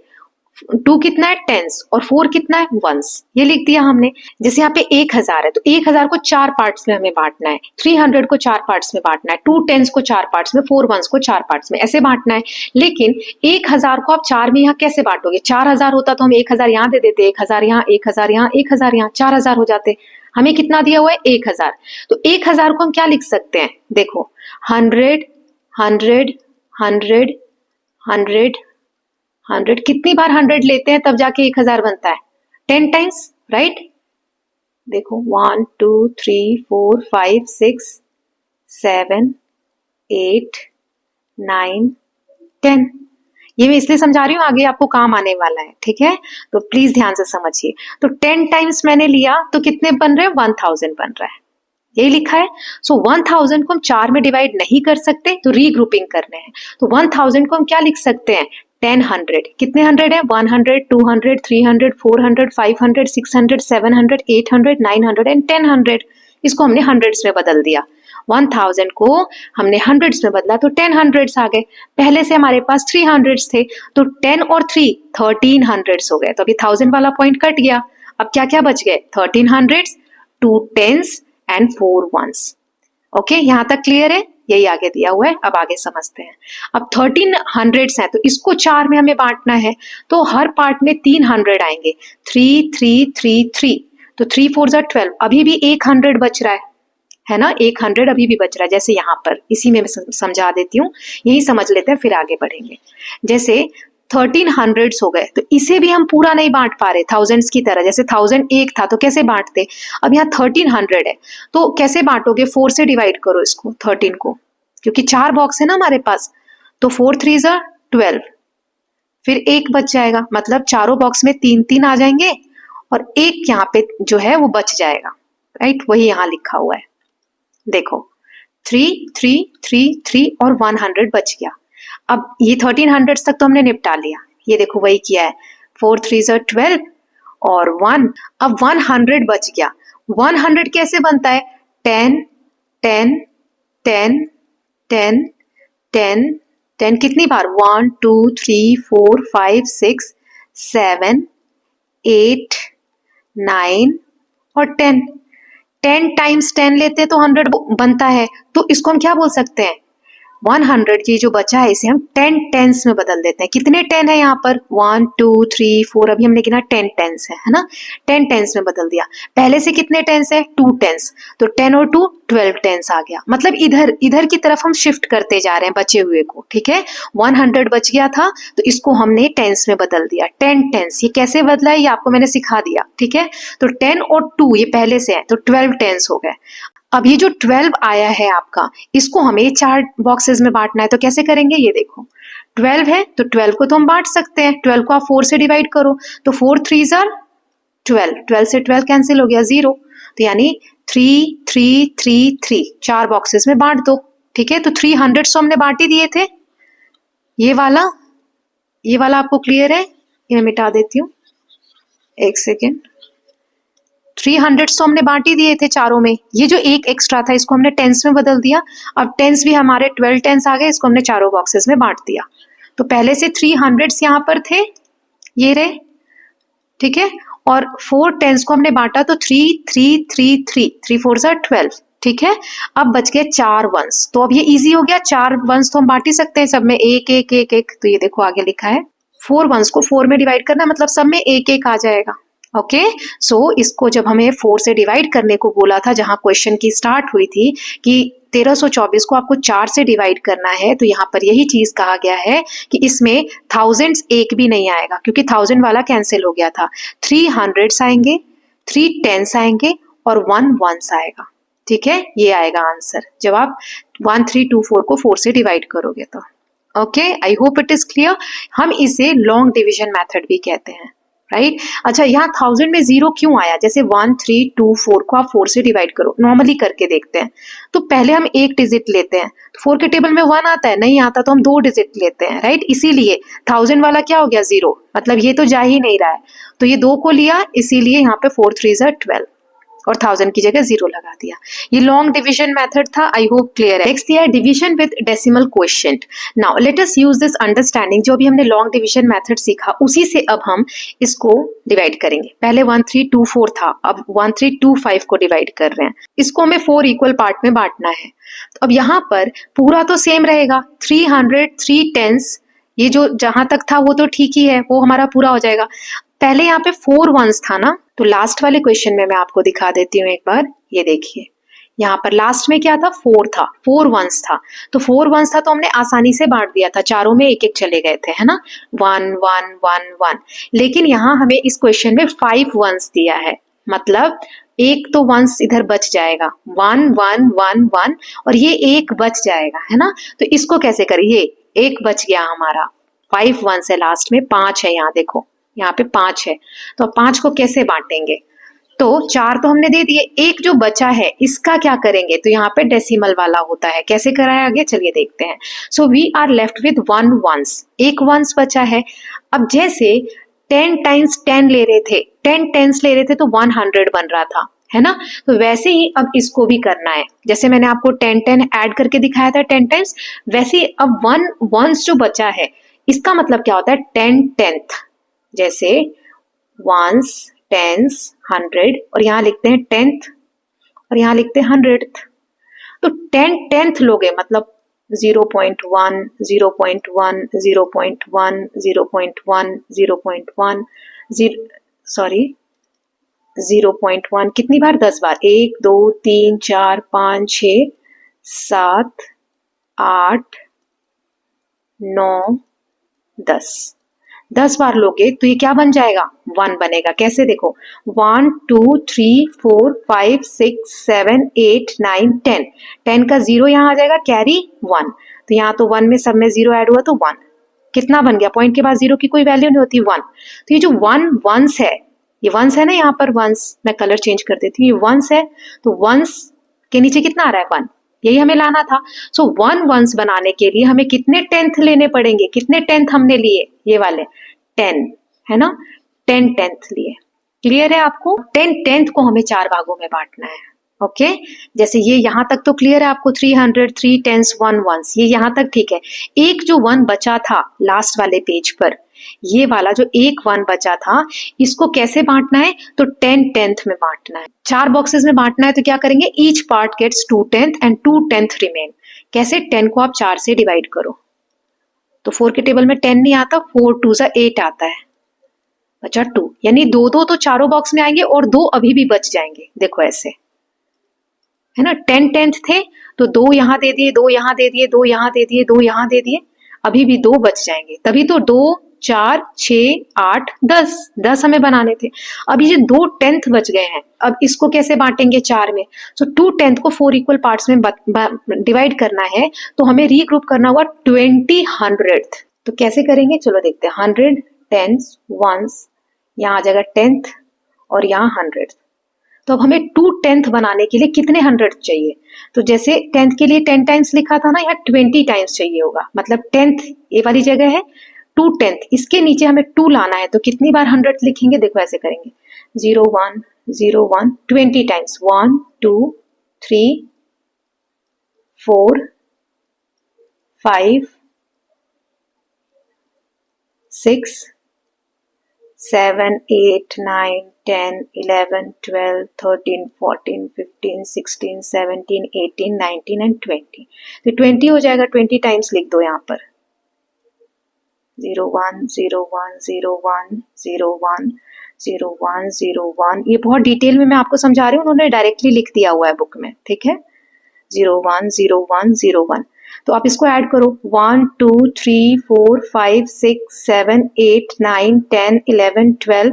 2 कितना है टेंस और 4 कितना है वंस, ये लिख दिया हमने। जैसे यहाँ पे 1000 है तो 1000 को 4 पार्ट्स में हमें बांटना है, 300 को 4 पार्ट्स में बांटना है, 2 टेंस को 4 पार्ट्स में, 4 वंस को 4 पार्ट्स में, ऐसे बांटना है। लेकिन 1000 को आप 4 में यहाँ कैसे बांटोगे, 4000 होता तो हम 1000 यहाँ दे देते, 1000 यहाँ, 1000 यहाँ, 1000 यहाँ, 4000 हो जाते। हमें कितना दिया हुआ है 1000, तो 1000 को हम क्या लिख सकते हैं, देखो 100 100 100 100 100 कितनी बार 100 लेते हैं तब जाके 1000 बनता है? 10 टाइम्स, राइट? देखो 1 2 3 4 5 6 7 8 9 10। ये मैं इसलिए समझा रही हूँ, आगे आपको काम आने वाला है, ठीक है? तो प्लीज ध्यान से समझिए। तो 10 टाइम्स मैंने लिया तो कितने बन रहे हैं? 1000 बन रहा है, यही लिखा है। सो 1000 को हम 4 में डिवाइड नहीं कर सकते, तो रीग्रुपिंग करने हैं। तो 1000 को हम क्या लिख सकते हैं? 10 कितने 100 है? 100 200 300 400 500 600 700 800 900 एंड 1000। इसको हमने हंड्रेड्स में बदल दिया। 1000 को हमने हंड्रेड्स में बदला तो 10 हंड्रेड्स आ गए। पहले से हमारे पास 3 हंड्रेड्स थे, तो 10 और 3 13 हंड्रेड्स हो गए। तो अभी 1000 वाला पॉइंट कट गया। अब क्या क्या बच गए? 13 hundreds, 2 tens and 4 ones. Okay, यहां तक क्लियर है? यही आगे दिया हुआ है, अब आगे समझते हैं। अब 13 हंड्रेड्स हैं, तो इसको 4 में हमें बांटना है, तो हर पार्ट में 300 आएंगे। 3 3 3 3, तो 3 4 12, अभी भी 100 बच रहा है ना? 100 अभी भी बच रहा है। जैसे यहाँ पर इसी में मैं समझा देती हूँ, यही समझ लेते हैं फिर आगे बढ़ेंगे। जैसे 13 हंड्रेड्स हो गए, तो इसे भी हम पूरा नहीं बांट पा रहे थाउजेंड्स की तरह। जैसे 1000 एक था तो कैसे बांटते? अब यहाँ 1300 है, तो कैसे बांटोगे? 4 से डिवाइड करो इसको, 13 को, क्योंकि 4 बॉक्स है ना हमारे पास। तो 4 3 12, फिर एक बच जाएगा, मतलब चारों बॉक्स में 3 3 आ जाएंगे और एक यहाँ पे जो है वो बच जाएगा, राइट? वही यहाँ लिखा हुआ है, देखो 3 3 3 3 और 100 बच गया। अब ये 1300 तक तो हमने निपटा लिया, ये देखो वही किया है। 4 3 12 और 1, अब 100 बच गया। 100 कैसे बनता है? 10 10 10 10 10 10, कितनी बार? 1 2 3 4 5 6 7 8 9 और 10। 10 टाइम्स 10 लेते हैं तो 100 बनता है, तो इसको हम क्या बोल सकते हैं? 100 ये जो बचा है इसे हम 10 टेंस में बदल देते हैं। कितने 10 है यहाँ पर? 1 2 3 4, अभी हमने गिना 10 टेंस है ना? 10 टेंस में बदल दिया। पहले से कितने टेंस है? 2 टेंस, तो 10 और 2 12 टेंस आ गया। मतलब इधर इधर की तरफ हम शिफ्ट करते जा रहे हैं बचे हुए को, ठीक है? 100 बच गया था तो इसको हमने टेंस में बदल दिया। 10 टेंस, ये कैसे बदला है ये आपको मैंने सिखा दिया, ठीक है? तो 10 और 2 ये पहले से है, तो 12 टेंस हो गए। अब ये जो 12 आया है आपका, इसको हमें 4 बॉक्सेस में बांटना है, तो कैसे करेंगे? ये देखो 12 है तो 12 को तो हम बांट सकते हैं। 12 को आप 4 से डिवाइड करो, तो 4 3 12, 12 से 12 कैंसिल हो गया, 0। तो यानी 3 3 3 3, 4 बॉक्सेस में बांट दो, ठीक है? तो 300 तो हमने बांट ही दिए थे। ये वाला आपको क्लियर है? ये मैं मिटा देती हूँ, एक सेकेंड। 300 तो हमने बांट ही दिए थे चारों में। ये जो एक एक्स्ट्रा था इसको हमने टेंस में बदल दिया। अब टेंस भी हमारे 12 टेंस आ गए, इसको हमने चारों बॉक्सेस में बांट दिया। तो पहले से 300 यहाँ पर थे, ये रहे, ठीक है? और 4 टेंस को हमने बांटा तो 3 3 3 3, 3 4 12, ठीक है? अब बच गए 4 वंस, तो अब ये इजी हो गया। 4 वंस तो हम बांट ही सकते हैं सब में, एक एक एक एक। तो ये देखो आगे लिखा है 4 वंस को 4 में डिवाइड करना, मतलब सब में एक एक आ जाएगा। ओके, सो इसको जब हमें 4 से डिवाइड करने को बोला था, जहां क्वेश्चन की स्टार्ट हुई थी कि 1324 को आपको 4 से डिवाइड करना है, तो यहाँ पर यही चीज कहा गया है कि इसमें थाउजेंड्स एक भी नहीं आएगा, क्योंकि 1000 वाला कैंसिल हो गया था। 300 आएंगे, 3 टेंस आएंगे और 1 वंस आएगा, ठीक है? ये आएगा आंसर जब आप 1324 को 4 से डिवाइड करोगे तो। Okay, I hope it is clear. हम इसे लॉन्ग डिविजन मेथड भी कहते हैं, राइट? अच्छा, यहाँ 1000 में 0 क्यों आया? जैसे 1 3 2 4 को आप 4 से डिवाइड करो, नॉर्मली करके देखते हैं, तो पहले हम एक डिजिट लेते हैं। तो 4 के टेबल में 1 आता है, नहीं आता तो हम 2 डिजिट लेते हैं, राइट? इसीलिए 1000 वाला क्या हो गया? 0, मतलब ये तो जा ही नहीं रहा है, तो ये 2 को लिया, इसीलिए यहाँ पे 4 3 12 और 1000 की जगह 0 लगा दिया। ये लॉन्ग डिवीजन मेथड था, आई होप क्लियर है। नेक्स्ट दिया है division with decimal quotient. Now let us use this understanding, जो भी हमने लॉन्ग डिवीजन मेथड सीखा उसी से अब हम इसको डिवाइड करेंगे। पहले 1324 था, अब 1325 को डिवाइड कर रहे हैं। इसको हमें 4 इक्वल पार्ट में बांटना है। तो अब यहाँ पर पूरा तो सेम रहेगा, 300 3 टेंस, ये जो जहां तक था वो तो ठीक ही है, वो हमारा पूरा हो जाएगा। पहले यहाँ पे 4 वंस था ना, तो लास्ट वाले क्वेश्चन में मैं आपको दिखा देती हूँ एक बार, ये देखिए यहाँ पर लास्ट में क्या था, 4 था, 4 वंस था, तो 4 वंस था तो हमने आसानी से बांट दिया था, चारों में एक एक चले गए थे, है ना, 1 1 1 1। लेकिन यहाँ हमें इस क्वेश्चन में 5 वंस दिया है, मतलब एक तो वंस इधर बच जाएगा, 1 1 1 1, और ये एक बच जाएगा, है ना। तो इसको कैसे करें, ये एक बच गया हमारा, 5 वंस है लास्ट में, 5 है, यहाँ देखो यहाँ पे 5 है, तो 5 को कैसे बांटेंगे, तो 4 तो हमने दे दिए, एक जो बचा है इसका क्या करेंगे, तो यहाँ पे डेसिमल वाला होता है, कैसे कराया आगे चलिए देखते हैं। So we are left with 1 ones, एक वंस बचा है। अब जैसे 10 टाइम्स 10 ले रहे थे, 10 टेंस ले रहे थे तो 100 बन रहा था, है ना, तो वैसे ही अब इसको भी करना है, जैसे मैंने आपको 10 10 ऐड करके दिखाया था 10 टाइम्स, वैसे ही अब 1 वंस जो बचा है इसका मतलब क्या होता है, 10 टेंथ, जैसे वंस टेंस 100, और यहाँ लिखते हैं 10th और यहाँ लिखते हैं 100th, तो 10 10th लोगे मतलब 0.1 0.1 0.1 0.1 0.1 सॉरी 0.1 कितनी बार, 10 बार, 1 2 3 4 5 6 7 8 9 10 बार लोगे तो ये क्या बन जाएगा, 1 बनेगा। कैसे देखो, 1 2 3 4 5 6 7 8 9 10, 10 का 0 यहाँ आ जाएगा, कैरी 1, तो यहाँ तो 1 में सब में 0 ऐड हुआ तो 1, कितना बन गया, पॉइंट के बाद 0 की कोई वैल्यू नहीं होती, 1। तो ये जो 1 वंस है, ये वंस है ना, यहाँ पर वंस, मैं कलर चेंज कर देती हूँ, ये वंस है, तो वंस के नीचे कितना आ रहा है, 1, यही हमें लाना था। सो 1 वंस बनाने के लिए हमें कितने 10th लेने पड़ेंगे, कितने 10th हमने लिए, ये वाले 10, है ना, 10 10th लिए। क्लियर है आपको, 10 10th को हमें 4 भागों में बांटना है, ओके। जैसे ये यहाँ तक तो क्लियर है आपको, 300 3 10s 1 वंस, ये यहाँ तक ठीक है। एक जो 1 बचा था लास्ट वाले पेज पर, ये वाला जो एक 1 बचा था, इसको कैसे बांटना है, तो 10 10th में बांटना है, 4 बॉक्सेस में बांटना है, तो क्या करेंगे, each part gets 2 10th and 2 10th remain. कैसे, 10 को आप 4 से डिवाइड करो, तो 4 के टेबल में 10 नहीं आता, 4 2 8 आता है, बचा 2, यानी 2 2 तो चारों बॉक्स में आएंगे और 2 अभी भी बच जाएंगे, देखो ऐसे, है ना, 10 10th थे तो 2 यहाँ दे दिए, 2 यहाँ दे दिए, 2 यहाँ दे दिए, 2 यहाँ दे दिए, अभी भी 2 बच जाएंगे, तभी तो 2 4 6 8 10 हमें बनाने थे। अब ये 2 10th बच गए हैं, अब इसको कैसे बांटेंगे 4 में, सो 2 10th को 4 इक्वल पार्ट्स में डिवाइड करना है, तो हमें रीग्रुप करना होगा 20 100th। तो कैसे करेंगे, चलो देखते हैं, 100 10s वंस, यहाँ आ जाएगा 10th और यहाँ 100th। तो अब हमें 2 10th बनाने के लिए कितने 100 चाहिए, तो जैसे 10th के लिए 10 टाइम्स लिखा था ना, यहाँ 20 टाइम्स चाहिए होगा, मतलब 10th ये वाली जगह है, 2 10th, इसके नीचे हमें 2 लाना है, तो कितनी बार 100 लिखेंगे, देखो ऐसे करेंगे, 0 1 0 1 20 टाइम्स, 1 2 3 4 5 6 7 8 9 10 11 12 13 14 15 16 17 18 19 एंड 20, तो 20 हो जाएगा, 20 टाइम्स लिख दो यहाँ पर, 0 1 0 1 0 1 0 1 0 1 0 1, ये बहुत डिटेल में मैं आपको समझा रही हूँ, उन्होंने डायरेक्टली लिख दिया हुआ है बुक में, ठीक है, 0 1 0 1 0 1, तो आप इसको ऐड करो, 1 2 3 4 5 6 7 8 9 10 11 12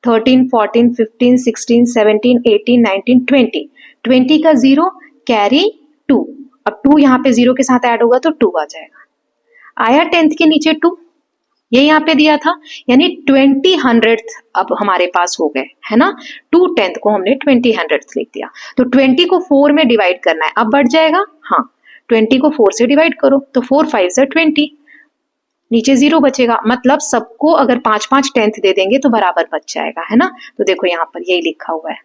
13 14 15 16 17 18 19 20, 20 का 0 कैरी 2, अब 2 यहाँ पे 0 के साथ ऐड होगा तो 2 आ जाएगा, आया 10th के नीचे 2, ये यहाँ पे दिया था, यानी 20 100th अब हमारे पास हो गए, है ना, 2 10th को हमने 20 100th लिख दिया, तो 20 को 4 में डिवाइड करना है, अब बढ़ जाएगा, हाँ 20 को 4 से डिवाइड करो, तो 4 5 से 20, नीचे 0 बचेगा, मतलब सबको अगर 5 5 10th दे देंगे तो बराबर बच जाएगा, है ना, तो देखो यहाँ पर यही लिखा हुआ है।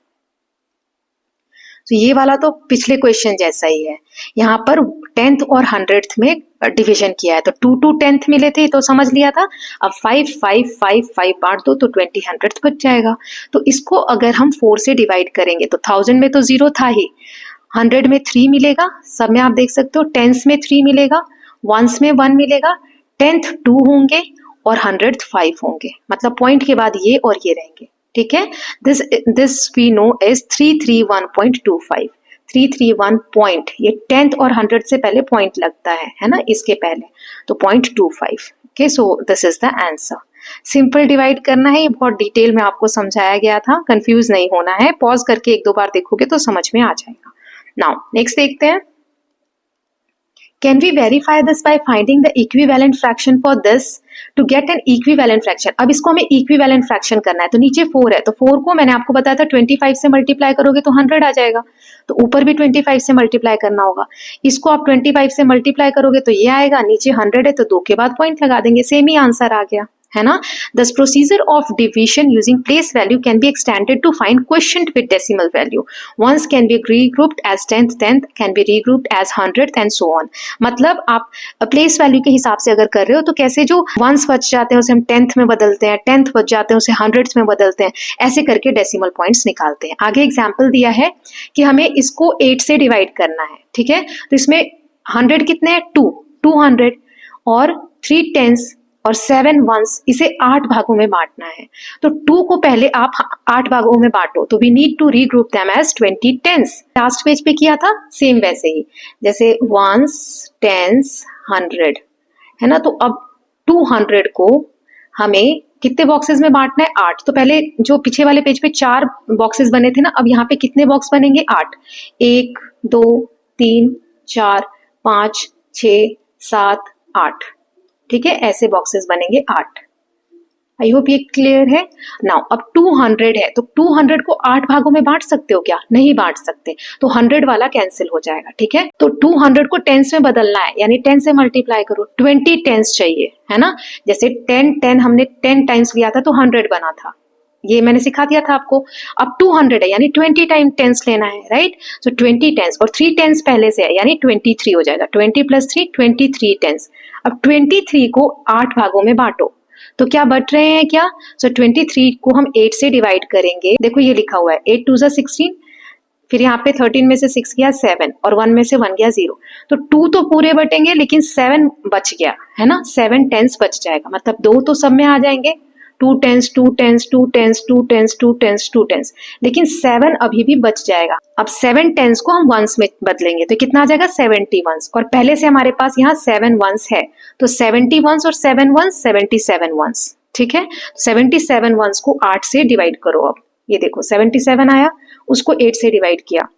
तो ये वाला तो पिछले क्वेश्चन जैसा ही है, यहाँ पर 10th और 100th में डिवीजन किया है, तो 2 2 10th मिले थे तो समझ लिया था, अब 5 5 5 5 बांट दो तो 20 100th बच जाएगा, तो इसको अगर हम 4 से डिवाइड करेंगे तो 1000 में तो 0 था ही, 100 में 3 मिलेगा, सब में आप देख सकते हो, 10s में 3 मिलेगा, वंस में 1 मिलेगा, 10th 2 होंगे और 100th 5 होंगे, मतलब पॉइंट के बाद ये और ये रहेंगे, ठीक है, this we know as 331.25, 331 point, ये 10th और 100 से पहले पॉइंट लगता है ना, इसके पहले, तो 0.25। Okay, so this is the answer. Simple divide करना है, ये बहुत डिटेल में आपको समझाया गया था, कंफ्यूज नहीं होना है, पॉज करके एक दो बार देखोगे तो समझ में आ जाएगा। नाउ नेक्स्ट देखते हैं, can we verify this by finding the equivalent fraction for this to get an equivalent fraction. अब इसको हमें इक्विवेलेंट फ्रैक्शन करना है, तो नीचे 4 है, तो 4 को मैंने आपको बताया था 25 से मल्टीप्लाई करोगे तो 100 आ जाएगा, तो ऊपर भी 25 से मल्टीप्लाई करना होगा। इसको आप 25 से मल्टीप्लाई करोगे तो ये आएगा, नीचे 100 है तो 2 के बाद पॉइंट लगा देंगे, सेम ही आंसर आ गया, है ना। This procedure of division using place value can be extended to find quotient with decimal value. Ones can be regrouped as 10th can be regrouped as 100th and so on. मतलब आप प्लेस वैल्यू के हिसाब से अगर कर रहे हो तो कैसे जो वंस बच जाते हैं उसे हम 10th में बदलते हैं, 10th बच जाते हैं उसे 100th में बदलते हैं, ऐसे करके डेसिमल पॉइंट्स निकालते हैं। आगे एग्जाम्पल दिया है कि हमें इसको 8 से डिवाइड करना है, ठीक है, तो इसमें 100 कितने हैं, 200 और 3 10s और 7 ones, इसे 8 भागों में बांटना है। तो 2 को पहले आप 8 भागों में बांटो, तो we need to regroup them as 20 10s। Last page पे किया था सेम वैसे ही, जैसे 1s 10s 100, है ना। तो अब 200 को हमें कितने बॉक्सेस में बांटना है, 8। तो पहले जो पीछे वाले पेज पे 4 बॉक्सेस बने थे ना, अब यहाँ पे कितने बॉक्स बनेंगे, 8। 1 2 3 4 5 6 7 8, ठीक है, ऐसे बॉक्सेस बनेंगे 8। आई होप ये क्लियर है। नाउ अब 200 है, तो 200 को 8 भागों में बांट सकते हो क्या, नहीं बांट सकते, तो 100 वाला कैंसिल हो जाएगा, ठीक है। तो 200 को 10s में बदलना है, यानी 10 से मल्टीप्लाई करो, 20 10s चाहिए, है ना। जैसे 10 हमने 10 टाइम्स लिया था तो 100 बना था, ये मैंने सिखा दिया था आपको। अब 200 है यानी 20 टाइम 10s लेना है, राइट। सो 20 10s और 3 10s पहले से है, यानी 23 हो जाएगा, 20 + 3 23 10s। अब 23 को 8 भागों में बांटो, तो क्या बच रहे हैं क्या, सो 23 को हम 8 से डिवाइड करेंगे। देखो ये लिखा हुआ है 8 2 16, फिर यहाँ पे 13 में से 6 गया 7 और 1 में से 1 गया 0, तो 2 तो पूरे बटेंगे लेकिन 7 बच गया, है ना, 7 10s बच जाएगा, मतलब 2 तो सब में आ जाएंगे, 2 10s 2 10s 2 10s 2 10s 2 10s 2 10s, लेकिन 7 अभी भी बच जाएगा। अब 7 10s को हम वंस में बदलेंगे तो कितना आ जाएगा, 70 वंस, और पहले से हमारे पास यहाँ 7 वंस है, तो 70 वंस और 7 वंस 77 वंस, ठीक है। 77 वंस को 8 से डिवाइड करो। अब ये देखो 77 आया, उसको 8 से डिवाइड किया,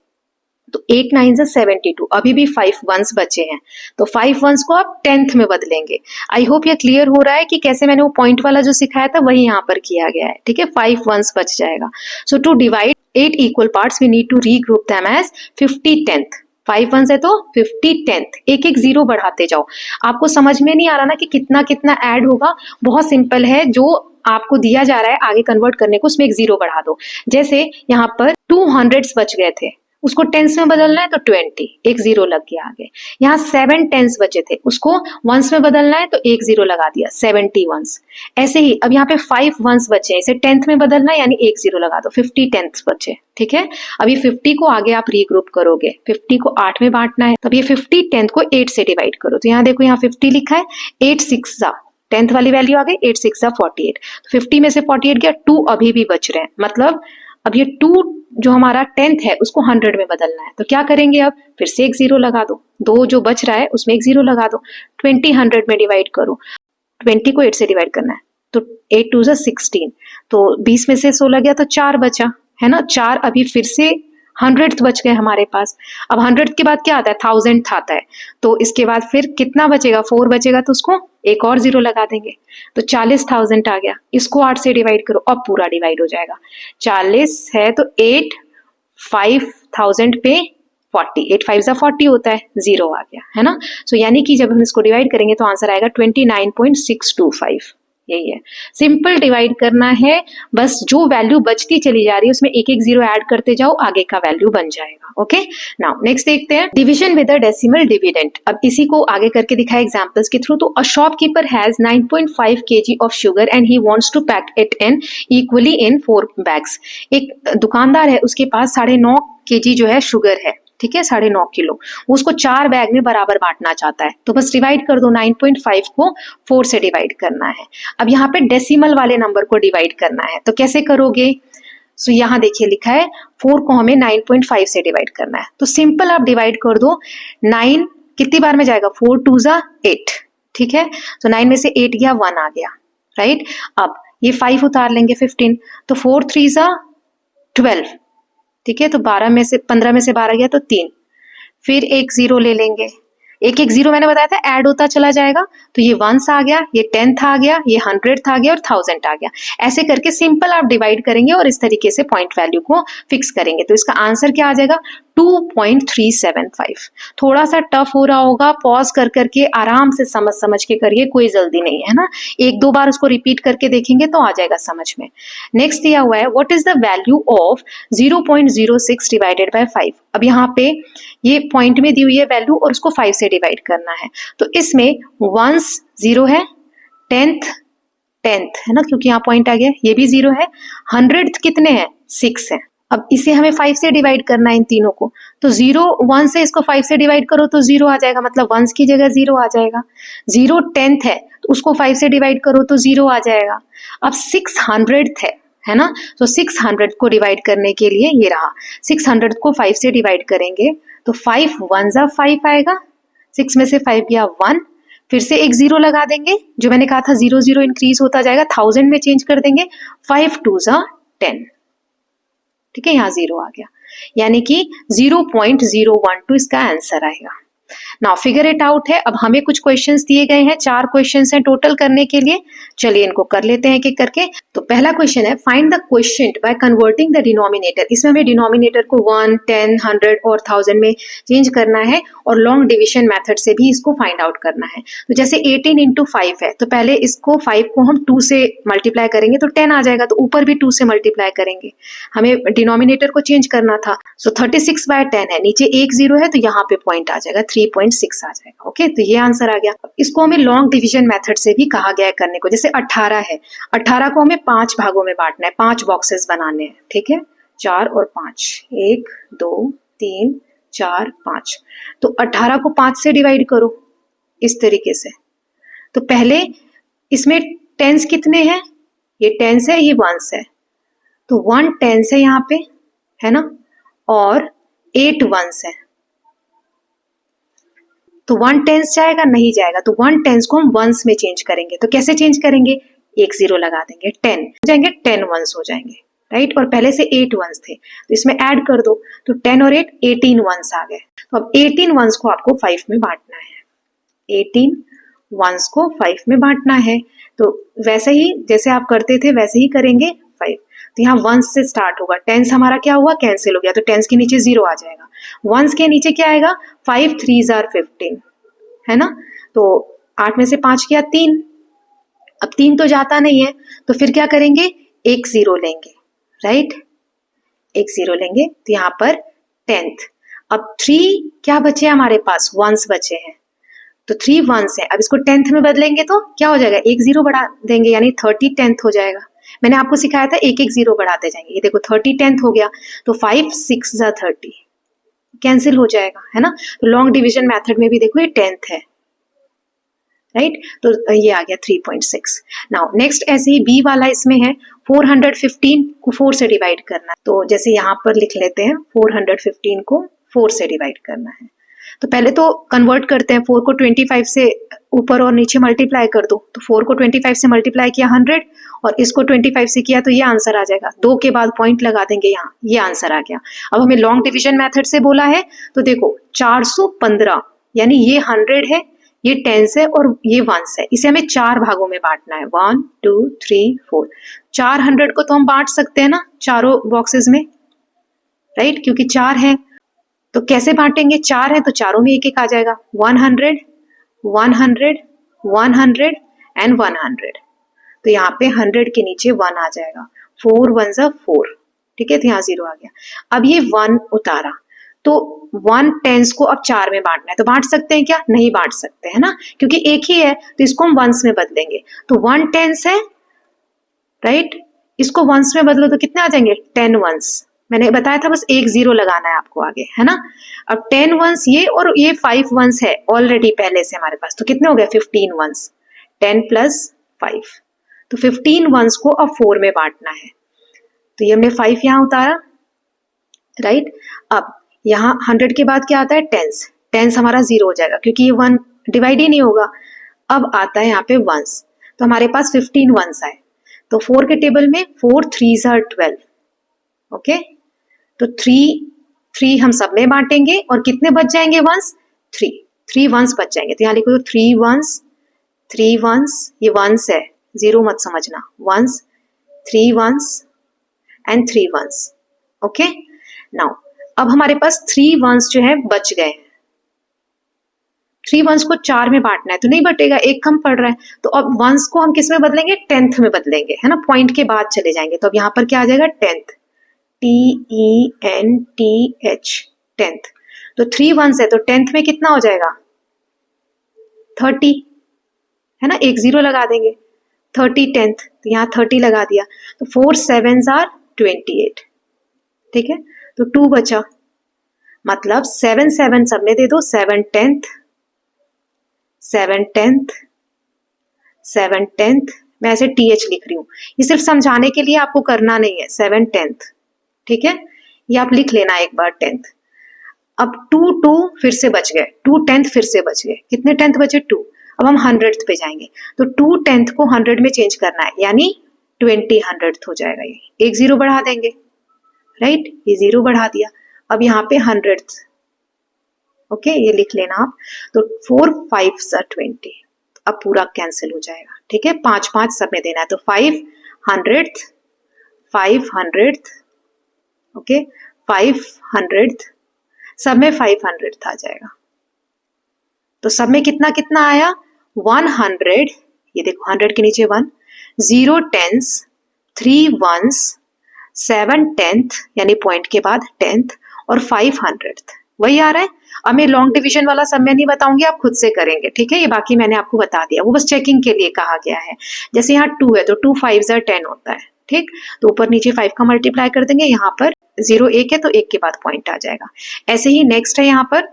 तो 8 9 से 72, अभी भी 5 वंस बचे हैं, तो 5 वंस को आप 10th में बदलेंगे। आई होप ये क्लियर हो रहा है कि कैसे मैंने वो पॉइंट वाला जो सिखाया था वही यहाँ पर किया गया है, ठीक है। 5 वंस बच जाएगा। So to divide 8 equal parts we need to regroup them as 50 10th। 5 ones है तो 50 10th, एक एक 0 बढ़ाते जाओ। आपको समझ में नहीं आ रहा ना कि कितना कितना ऐड होगा, बहुत सिंपल है, जो आपको दिया जा रहा है आगे कन्वर्ट करने को उसमें एक 0 बढ़ा दो। जैसे यहाँ पर 200s बच गए थे, उसको 10s में बदलना है तो 20, एक 0 लग गया आगे। यहाँ 7 10s बचे थे, उसको वंस में बदलना है तो एक 0 लगा दिया, 70 वंस। ऐसे ही अब यहाँ पे 5 वंस बचे, इसे 10th में बदलना है यानी एक 0 लगा दो, 50 10s बचे, ठीक है। अभी 50 को आगे आप रीग्रुप करोगे, 50 को 8 में बांटना है, तब ये 50 10th को 8 से डिवाइड करो, तो यहाँ देखो यहाँ 50 लिखा है, 8 6 जा 10th वाली वैल्यू आ गई, 8 6 जा 48, 50 में से 48 गया, 2 अभी भी बच रहे हैं, मतलब अब ये 2 जो हमारा 10th है उसको 100 में बदलना है, तो क्या करेंगे, अब फिर से एक 0 लगा दो, 2 जो बच रहा है उसमें एक 0 लगा दो, 20 100 में डिवाइड करो, 20 को 8 से डिवाइड करना है, तो 8 2 16, तो 20 में से 16 गया तो 4 बचा, है ना, 4 अभी फिर से 100th बच गए हमारे पास। अब 100th के बाद क्या आता है, 1000th आता है, तो इसके बाद फिर कितना बचेगा, 4 बचेगा, तो उसको एक और 0 लगा देंगे, तो 40,000 आ गया। इसको 8 से डिवाइड करो, अब पूरा डिवाइड हो जाएगा, 40 है तो 8 5000 पे 40, 8 5 जा 40 होता है, 0 आ गया, है ना। सो यानी कि जब हम इसको डिवाइड करेंगे तो आंसर आएगा 29.625। यही है, सिंपल डिवाइड करना है, बस जो वैल्यू बचती चली जा रही है उसमें एक एक 0 ऐड करते जाओ, आगे का वैल्यू बन जाएगा। ओके, नाउ नेक्स्ट देखते हैं division with a decimal dividend. अब इसी को आगे करके दिखाया एग्जांपल्स के थ्रू। तो a shopkeeper has 9.5 kg of sugar and he wants to pack it in equally in 4 bags. एक दुकानदार है, उसके पास 9.5 kg जो है शुगर है, ठीक है, 9.5 किलो, उसको 4 बैग में बराबर बांटना चाहता है, तो बस डिवाइड कर दो, 9.5 को 4 से डिवाइड करना है। अब यहाँ पे डेसिमल वाले नंबर को डिवाइड करना है, तो कैसे करोगे, सो यहाँ देखिए लिखा है 4 को हमें 9.5 से डिवाइड करना है, तो सिंपल आप डिवाइड कर दो। 9 कितनी बार में जाएगा, 4 2 जा 8, ठीक है। तो 9 में से 8 गया, 1 आ गया, राइट। अब ये 5 उतार लेंगे 15, तो 4 3 जा 12, ठीक है। तो 12 में से 15 में से 12 गया तो 3, फिर एक 0 ले लेंगे, एक एक 0 मैंने बताया था ऐड होता चला जाएगा, तो ये 1s आ गया, ये 10th आ गया, ये 100th आ गया और 1000 आ गया। ऐसे करके सिंपल आप डिवाइड करेंगे और इस तरीके से पॉइंट वैल्यू को फिक्स करेंगे, तो इसका आंसर क्या आ जाएगा 2.375। थोड़ा सा टफ हो रहा होगा, पॉज कर करके आराम से समझ के करिए, कोई जल्दी नहीं है ना, एक दो बार उसको रिपीट करके देखेंगे तो आ जाएगा समझ में। नेक्स्ट दिया हुआ है what is the value of 0.06 divided by 5। अब यहाँ पे ये पॉइंट में दी हुई है वैल्यू और उसको 5 से डिवाइड करना है, तो इसमें 1s 0 है, 10th है ना, क्योंकि यहाँ पॉइंट आ गया, ये भी 0 है, 100th कितने हैं 6 है। अब इसे हमें 5 से डिवाइड करना है इन तीनों को, तो 0 1 से इसको 5 से डिवाइड करो तो 0 आ जाएगा, मतलब 1s की जगह 0 आ जाएगा। 0 10th है तो उसको 5 से डिवाइड करो तो 0 आ जाएगा। अब 600th है ना, तो 600 को डिवाइड करने के लिए ये रहा, 600 को 5 से डिवाइड करेंगे तो 5 1 जा 5 आएगा, 6 में से 5 गया 1, फिर से एक 0 लगा देंगे, जो मैंने कहा था 0 0 इंक्रीज होता जाएगा, 1000 में चेंज कर देंगे, 5 2 जा 10, ठीक है, यहाँ 0 आ गया, यानी कि 0.012 इसका आंसर आएगा। नाउ फिगर इट आउट है। अब हमें कुछ क्वेश्चंस दिए गए हैं, 4 क्वेश्चंस हैं टोटल करने के लिए, चलिए इनको कर लेते हैं एक एक करके। तो पहला क्वेश्चन है find the quotient by converting the denominator. इसमें हमें डिनोमिनेटर को 1 10 100 और 1000 में चेंज करना है और लॉन्ग डिविजन मेथड से भी इसको फाइंड आउट करना है। तो जैसे 18 इंटू 5 है, तो पहले इसको 5 को हम 2 से मल्टीप्लाई करेंगे तो 10 आ जाएगा, तो ऊपर भी 2 से मल्टीप्लाई करेंगे, हमें डिनोमिनेटर को चेंज करना था। सो 36/10 है, नीचे एक 0 है तो यहाँ पे पॉइंट आ जाएगा 3.6 आ जाएगा। ओके, तो ये आंसर आ गया। इसको हमें लॉन्ग डिवीजन मेथड से भी कहा गया है करने को। जैसे 18 है, 18 को हमें 5 भागों में बांटना है, 5 बॉक्सेस बनाने हैं, ठीक है, 4 और 5, 1 2 3 4 5। तो 18 को 5 से डिवाइड करो इस तरीके से। तो पहले इसमें टेंस कितने हैं, ये 10 है, ये 1s है, तो 1 10 है यहाँ पे, है ना, और 8 1s है, तो 1 10 जाएगा नहीं जाएगा, तो 1 10 को हम 1s में चेंज करेंगे। तो कैसे चेंज करेंगे, एक 0 लगा देंगे, 10 हो जाएंगे, 10 1s हो जाएंगे, राइट। और पहले से 8 1s थे तो इसमें ऐड कर दो, तो 10 और 8 18 1s आ गए। तो अब 18 1s को आपको 5 में बांटना है, 18 1s को 5 में बांटना है। तो वैसे ही जैसे आप करते थे वैसे ही करेंगे 5। तो यहाँ 1 से स्टार्ट होगा, 10 हमारा क्या हुआ, कैंसिल हो गया, तो 10 के नीचे 0 आ जाएगा, 1s के नीचे क्या आएगा, 5 3 are 15, है ना। तो 8 में से 5 किया 3, अब 3 तो जाता नहीं है, तो फिर क्या करेंगे, एक 0 लेंगे, राइट, एक 0 लेंगे, तो यहाँ पर 10th। अब 3 क्या बचे हमारे पास, 1s बचे हैं, तो 3 1s है। अब इसको 10th में बदलेंगे तो क्या हो जाएगा, एक 0 बढ़ा देंगे, यानी 30 10th हो जाएगा। मैंने आपको सिखाया था एक एक 0 बढ़ाते जाएंगे, ये देखो 30 10th हो गया, तो 5 6 जा 30 कैंसिल हो जाएगा, है ना। तो लॉन्ग डिवीजन मेथड में भी देखो ये 10th है, राइट, तो ये आ गया 3.6। नाउ नेक्स्ट ऐसे ही बी वाला इसमें है 415 को 4 से डिवाइड करना है। तो जैसे यहाँ पर लिख लेते हैं 415 को 4 से डिवाइड करना है। तो पहले तो कन्वर्ट करते हैं, 4 को 25 से ऊपर और नीचे मल्टीप्लाई कर दो, तो 4 को 25 से मल्टीप्लाई किया 100 और इसको 25 से किया, तो ये आंसर आ जाएगा। 2 के बाद पॉइंट लगा देंगे यहाँ, ये आंसर आ गया। अब हमें लॉन्ग डिवीजन मेथड से बोला है, तो देखो 415 यानी ये 100 है, ये 10 है और ये 1s है, इसे हमें 4 भागों में बांटना है, 1 2 3 4। 400 को तो हम बांट सकते हैं ना चारों बॉक्सेस में, राइट, क्योंकि 4 है। तो कैसे बांटेंगे, 4 है तो चारों में एक एक आ जाएगा, 100 100 100 एंड 100। तो यहाँ पे 100 के नीचे 1 आ जाएगा, 4 1s are 4, ठीक है, तो यहाँ 0 आ गया। अब ये 1 उतारा, तो 1 10s को अब 4 में बांटना है, तो बांट सकते हैं क्या, नहीं बांट सकते, है ना, क्योंकि एक ही है, तो इसको हम 1s में बदलेंगे। तो 1 10s है, राइट, इसको 1s में बदलो तो कितने आ जाएंगे, 10 1s। मैंने बताया था बस एक 0 लगाना है आपको आगे, है ना। अब 10 1s ये और ये 5 1s है ऑलरेडी पहले से हमारे पास, तो कितने हो गए 15 1s, 10 + 5, तो 15 1s को अब 4 में बांटना है। तो ये हमने 5 यहाँ उतारा, राइट। अब यहाँ 100 के बाद क्या आता है, टेंस। टेंस हमारा 0 हो जाएगा क्योंकि ये 1 डिवाइड ही नहीं होगा। अब आता है यहाँ पे वंस, तो हमारे पास 15 वंस आए। तो 4 के टेबल में 4 3s are 12, ओके। तो 3 हम सब में बांटेंगे और कितने बच जाएंगे वंस, 3 वंस बच जाएंगे। तो यहाँ लिखो 3 वंस, ये वंस है, 0 मत समझना, ones, 3 ones and 3 ones, okay. Now अब हमारे पास 3 वंस जो है बच गए। 3 वंस को 4 में बांटना है तो नहीं बटेगा, एक कम पड़ रहा है। तो अब वंस को हम किस में बदलेंगे, 10th में बदलेंगे, है ना, पॉइंट के बाद चले जाएंगे। तो अब यहाँ पर क्या आ जाएगा, 10th, TENTH, 10th। तो 3 वंस है तो 10th में कितना हो जाएगा, 30, है ना, एक 0 लगा देंगे, 30 10th, तो यहाँ 30 लगा दिया। तो 4 7s are 28, ठीक है। तो 2 बचा, मतलब 7 7 सब में दे दो, 7 10th, 7 10th, 7 10th। मैं ऐसे TH लिख रही हूँ, ये सिर्फ समझाने के लिए, आपको करना नहीं है। 7 10th, ठीक है, ये आप लिख लेना एक बार 10th। अब 2 फिर से बच गए, 2 10th फिर से बच गए, कितने 10th बचे, 2। अब हम 100th पे जाएंगे, तो 2 10th को 100 में चेंज करना है, यानी 20 100th हो जाएगा। ये एक 0 बढ़ा देंगे, राइट, ये 0 बढ़ा दिया। अब यहाँ पे 100th, ओके, ये लिख लेना आप। तो 4 5s are 20, अब पूरा कैंसिल हो जाएगा, ठीक है। 5 5 सब में देना है, तो 500th, 500th, ओके, 500th, सब में 500th आ जाएगा। तो सब में कितना कितना आया, 100, ये देखो 100 के नीचे 1, 0 10s, 3 1s, 7 10th यानी पॉइंट के बाद 10th, और 500th, वही आ रहा है। अब मैं लॉन्ग डिवीजन वाला सब मैं नहीं बताऊंगी, आप खुद से करेंगे, ठीक है। ये बाकी मैंने आपको बता दिया, वो बस चेकिंग के लिए कहा गया है। जैसे यहाँ 2 है तो 2 5s are 10 होता है, ठीक। तो ऊपर नीचे 5 का मल्टीप्लाई कर देंगे, यहाँ पर 0 1 है तो 1 के बाद पॉइंट आ जाएगा। ऐसे ही नेक्स्ट है, यहाँ पर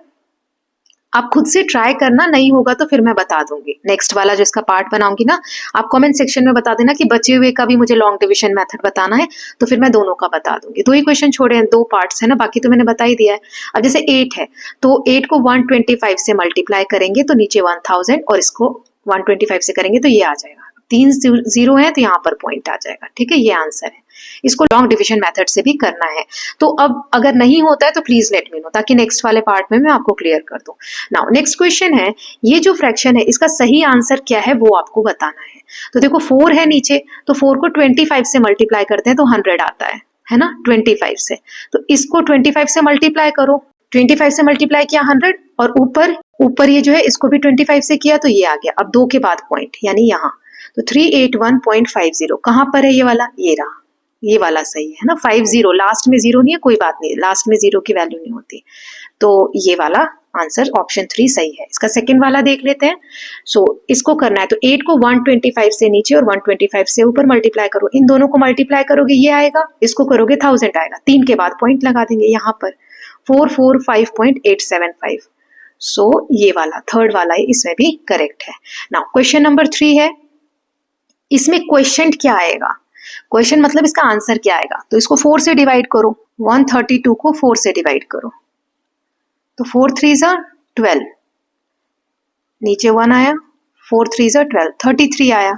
आप खुद से ट्राई करना, नहीं होगा तो फिर मैं बता दूंगी। नेक्स्ट वाला जो इसका पार्ट बनाऊंगी ना, आप कमेंट सेक्शन में बता देना कि बचे हुए का भी मुझे लॉन्ग डिवीजन मेथड बताना है, तो फिर मैं दोनों का बता दूंगी। 2 ही क्वेश्चन छोड़े हैं, 2 पार्ट्स है ना, बाकी तो मैंने बता ही दिया है। अब जैसे 8 है तो 8 को 125 से मल्टीप्लाई करेंगे तो नीचे 1000, और इसको 125 से करेंगे तो ये आ जाएगा। 3 0 है तो यहाँ पर पॉइंट आ जाएगा, ठीक है, ये आंसर है। इसको लॉन्ग डिवीजन मेथड से भी करना है। तो अब अगर नहीं होता है तो प्लीज लेट मी नो, ताकि नेक्स्ट वाले पार्ट में मैं आपको क्लियर कर दूं। नाउ नेक्स्ट क्वेश्चन है, ये जो फ्रैक्शन है इसका सही आंसर क्या है वो आपको बताना है। तो देखो 4 है नीचे, तो 4 को 25 से मल्टीप्लाई करते हैं तो 100 आता है ना, 25 से। तो इसको 25 से मल्टीप्लाई करो, 25 से मल्टीप्लाई किया 100, और ऊपर ये जो है इसको भी 25 से किया तो ये आ गया। अब 2 के बाद पॉइंट, यानी यहाँ, तो 381.50 कहाँ पर है, ये वाला, ये रहा, ये वाला सही है ना। 50 लास्ट में 0 नहीं है, कोई बात नहीं, लास्ट में 0 की वैल्यू नहीं होती। तो ये वाला आंसर ऑप्शन 3 सही है। इसका सेकंड वाला देख लेते हैं। सो इसको करना है तो 8 को 125 से नीचे और 125 से ऊपर मल्टीप्लाई करो, इन दोनों को मल्टीप्लाई करोगे ये आएगा, इसको करोगे 1000 आएगा। 3 के बाद पॉइंट लगा देंगे यहाँ पर, 445.875। सो ये वाला थर्ड वाला है, इसमें भी करेक्ट है। नाउ क्वेश्चन नंबर 3 है, इसमें क्वेश्चन क्या आएगा, क्वेश्चन मतलब इसका आंसर क्या आएगा। तो इसको 4 से डिवाइड करो, 132 को 4 से डिवाइड करो, तो 4 3s are 12, नीचे 1 आया, 4 3s are 12, 33 आया।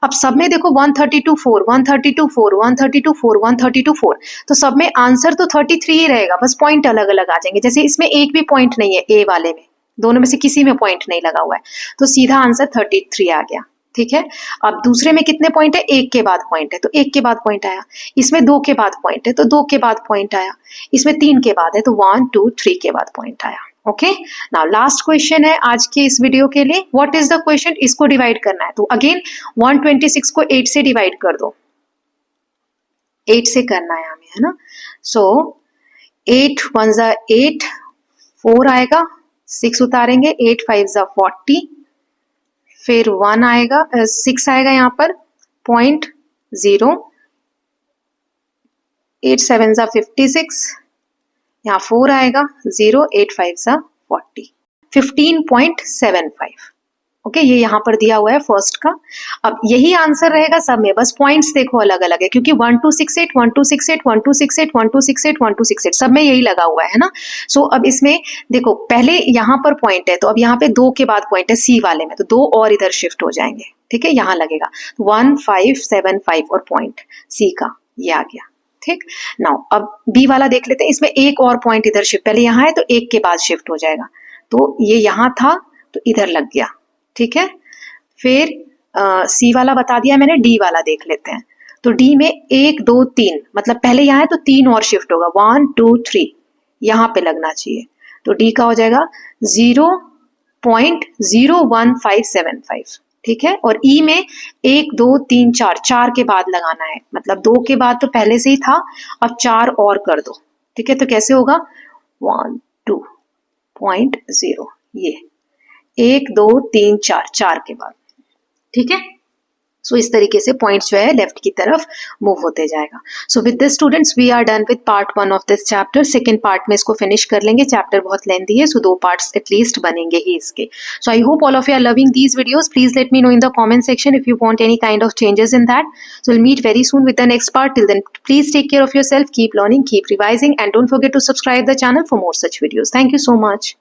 अब सब में देखो 132 4, 132 4, 132 4, 132 4, तो सब में आंसर तो 33 ही रहेगा, बस पॉइंट अलग अलग आ जाएंगे। जैसे इसमें एक भी पॉइंट नहीं है, ए वाले में, दोनों में से किसी में पॉइंट नहीं लगा हुआ है, तो सीधा आंसर 33 आ गया, ठीक है। अब दूसरे में कितने पॉइंट है, 1 के बाद पॉइंट है तो 1 के बाद पॉइंट आया, इसमें 2 के बाद पॉइंट है तो 2 के बाद पॉइंट आया, इसमें 3 के बाद है तो 1 2 3 के बाद पॉइंट आया। ओके, नाउ लास्ट क्वेश्चन है आज के इस वीडियो के लिए, व्हाट इज द क्वेश्चन, इसको डिवाइड करना है। तो अगेन 126 को 8 से डिवाइड कर दो, 8 से करना है हमें, है ना। सो 8 1 जा 8, 4 आएगा, 6 उतारेंगे, 8 5 जा 40, फिर 1 आएगा, 6 आएगा यहाँ पर, 0.0, 8 7 जा 56, यहाँ 4 आएगा, 0, 8 5 जा 40, 15.75। ओके ये यहाँ पर दिया हुआ है फर्स्ट का। अब यही आंसर रहेगा सब में, बस पॉइंट्स देखो अलग अलग है, क्योंकि 1268, 1268, 1268, 1268, 1268 सब में यही लगा हुआ है ना। सो अब इसमें देखो पहले यहाँ पर पॉइंट है, तो अब यहाँ पे 2 के बाद पॉइंट है सी वाले में, तो 2 और इधर शिफ्ट हो जाएंगे, ठीक है, यहाँ लगेगा 1575 और पॉइंट सी का ये आ गया, ठीक। नाउ अब बी वाला देख लेते हैं, इसमें एक और पॉइंट इधर शिफ्ट, पहले यहाँ है तो एक के बाद शिफ्ट हो जाएगा, तो ये यहाँ था तो इधर लग गया, ठीक है। फिर सी वाला बता दिया मैंने, डी वाला देख लेते हैं। तो डी में 1 2 3 मतलब पहले यहाँ है तो 3 और शिफ्ट होगा, 1 2 3 यहाँ पे लगना चाहिए, तो डी का हो जाएगा 0.01575, ठीक है। और ई में 1 2 3 4 4 के बाद लगाना है, मतलब 2 के बाद तो पहले से ही था, अब 4 और कर दो, ठीक है। तो कैसे होगा 1 2.0 ये 1 2 3 4 4 के बाद, ठीक है। सो इस तरीके से पॉइंट्स जो है लेफ्ट की तरफ मूव होते जाएगा। So with this students we are done with part 1 of this chapter. Second part में इसको फिनिश कर लेंगे, चैप्टर बहुत लेंथी है, सो 2 पार्ट्स एटलीस्ट बनेंगे ही इसके। So I hope all of you are loving these videos. Please let me know in the comment section if you want any kind of changes in that. So will meet very soon with the next part. Till then please take care of yourself, keep learning, keep revising, and don't forget to subscribe the channel for more such videos. Thank you so much.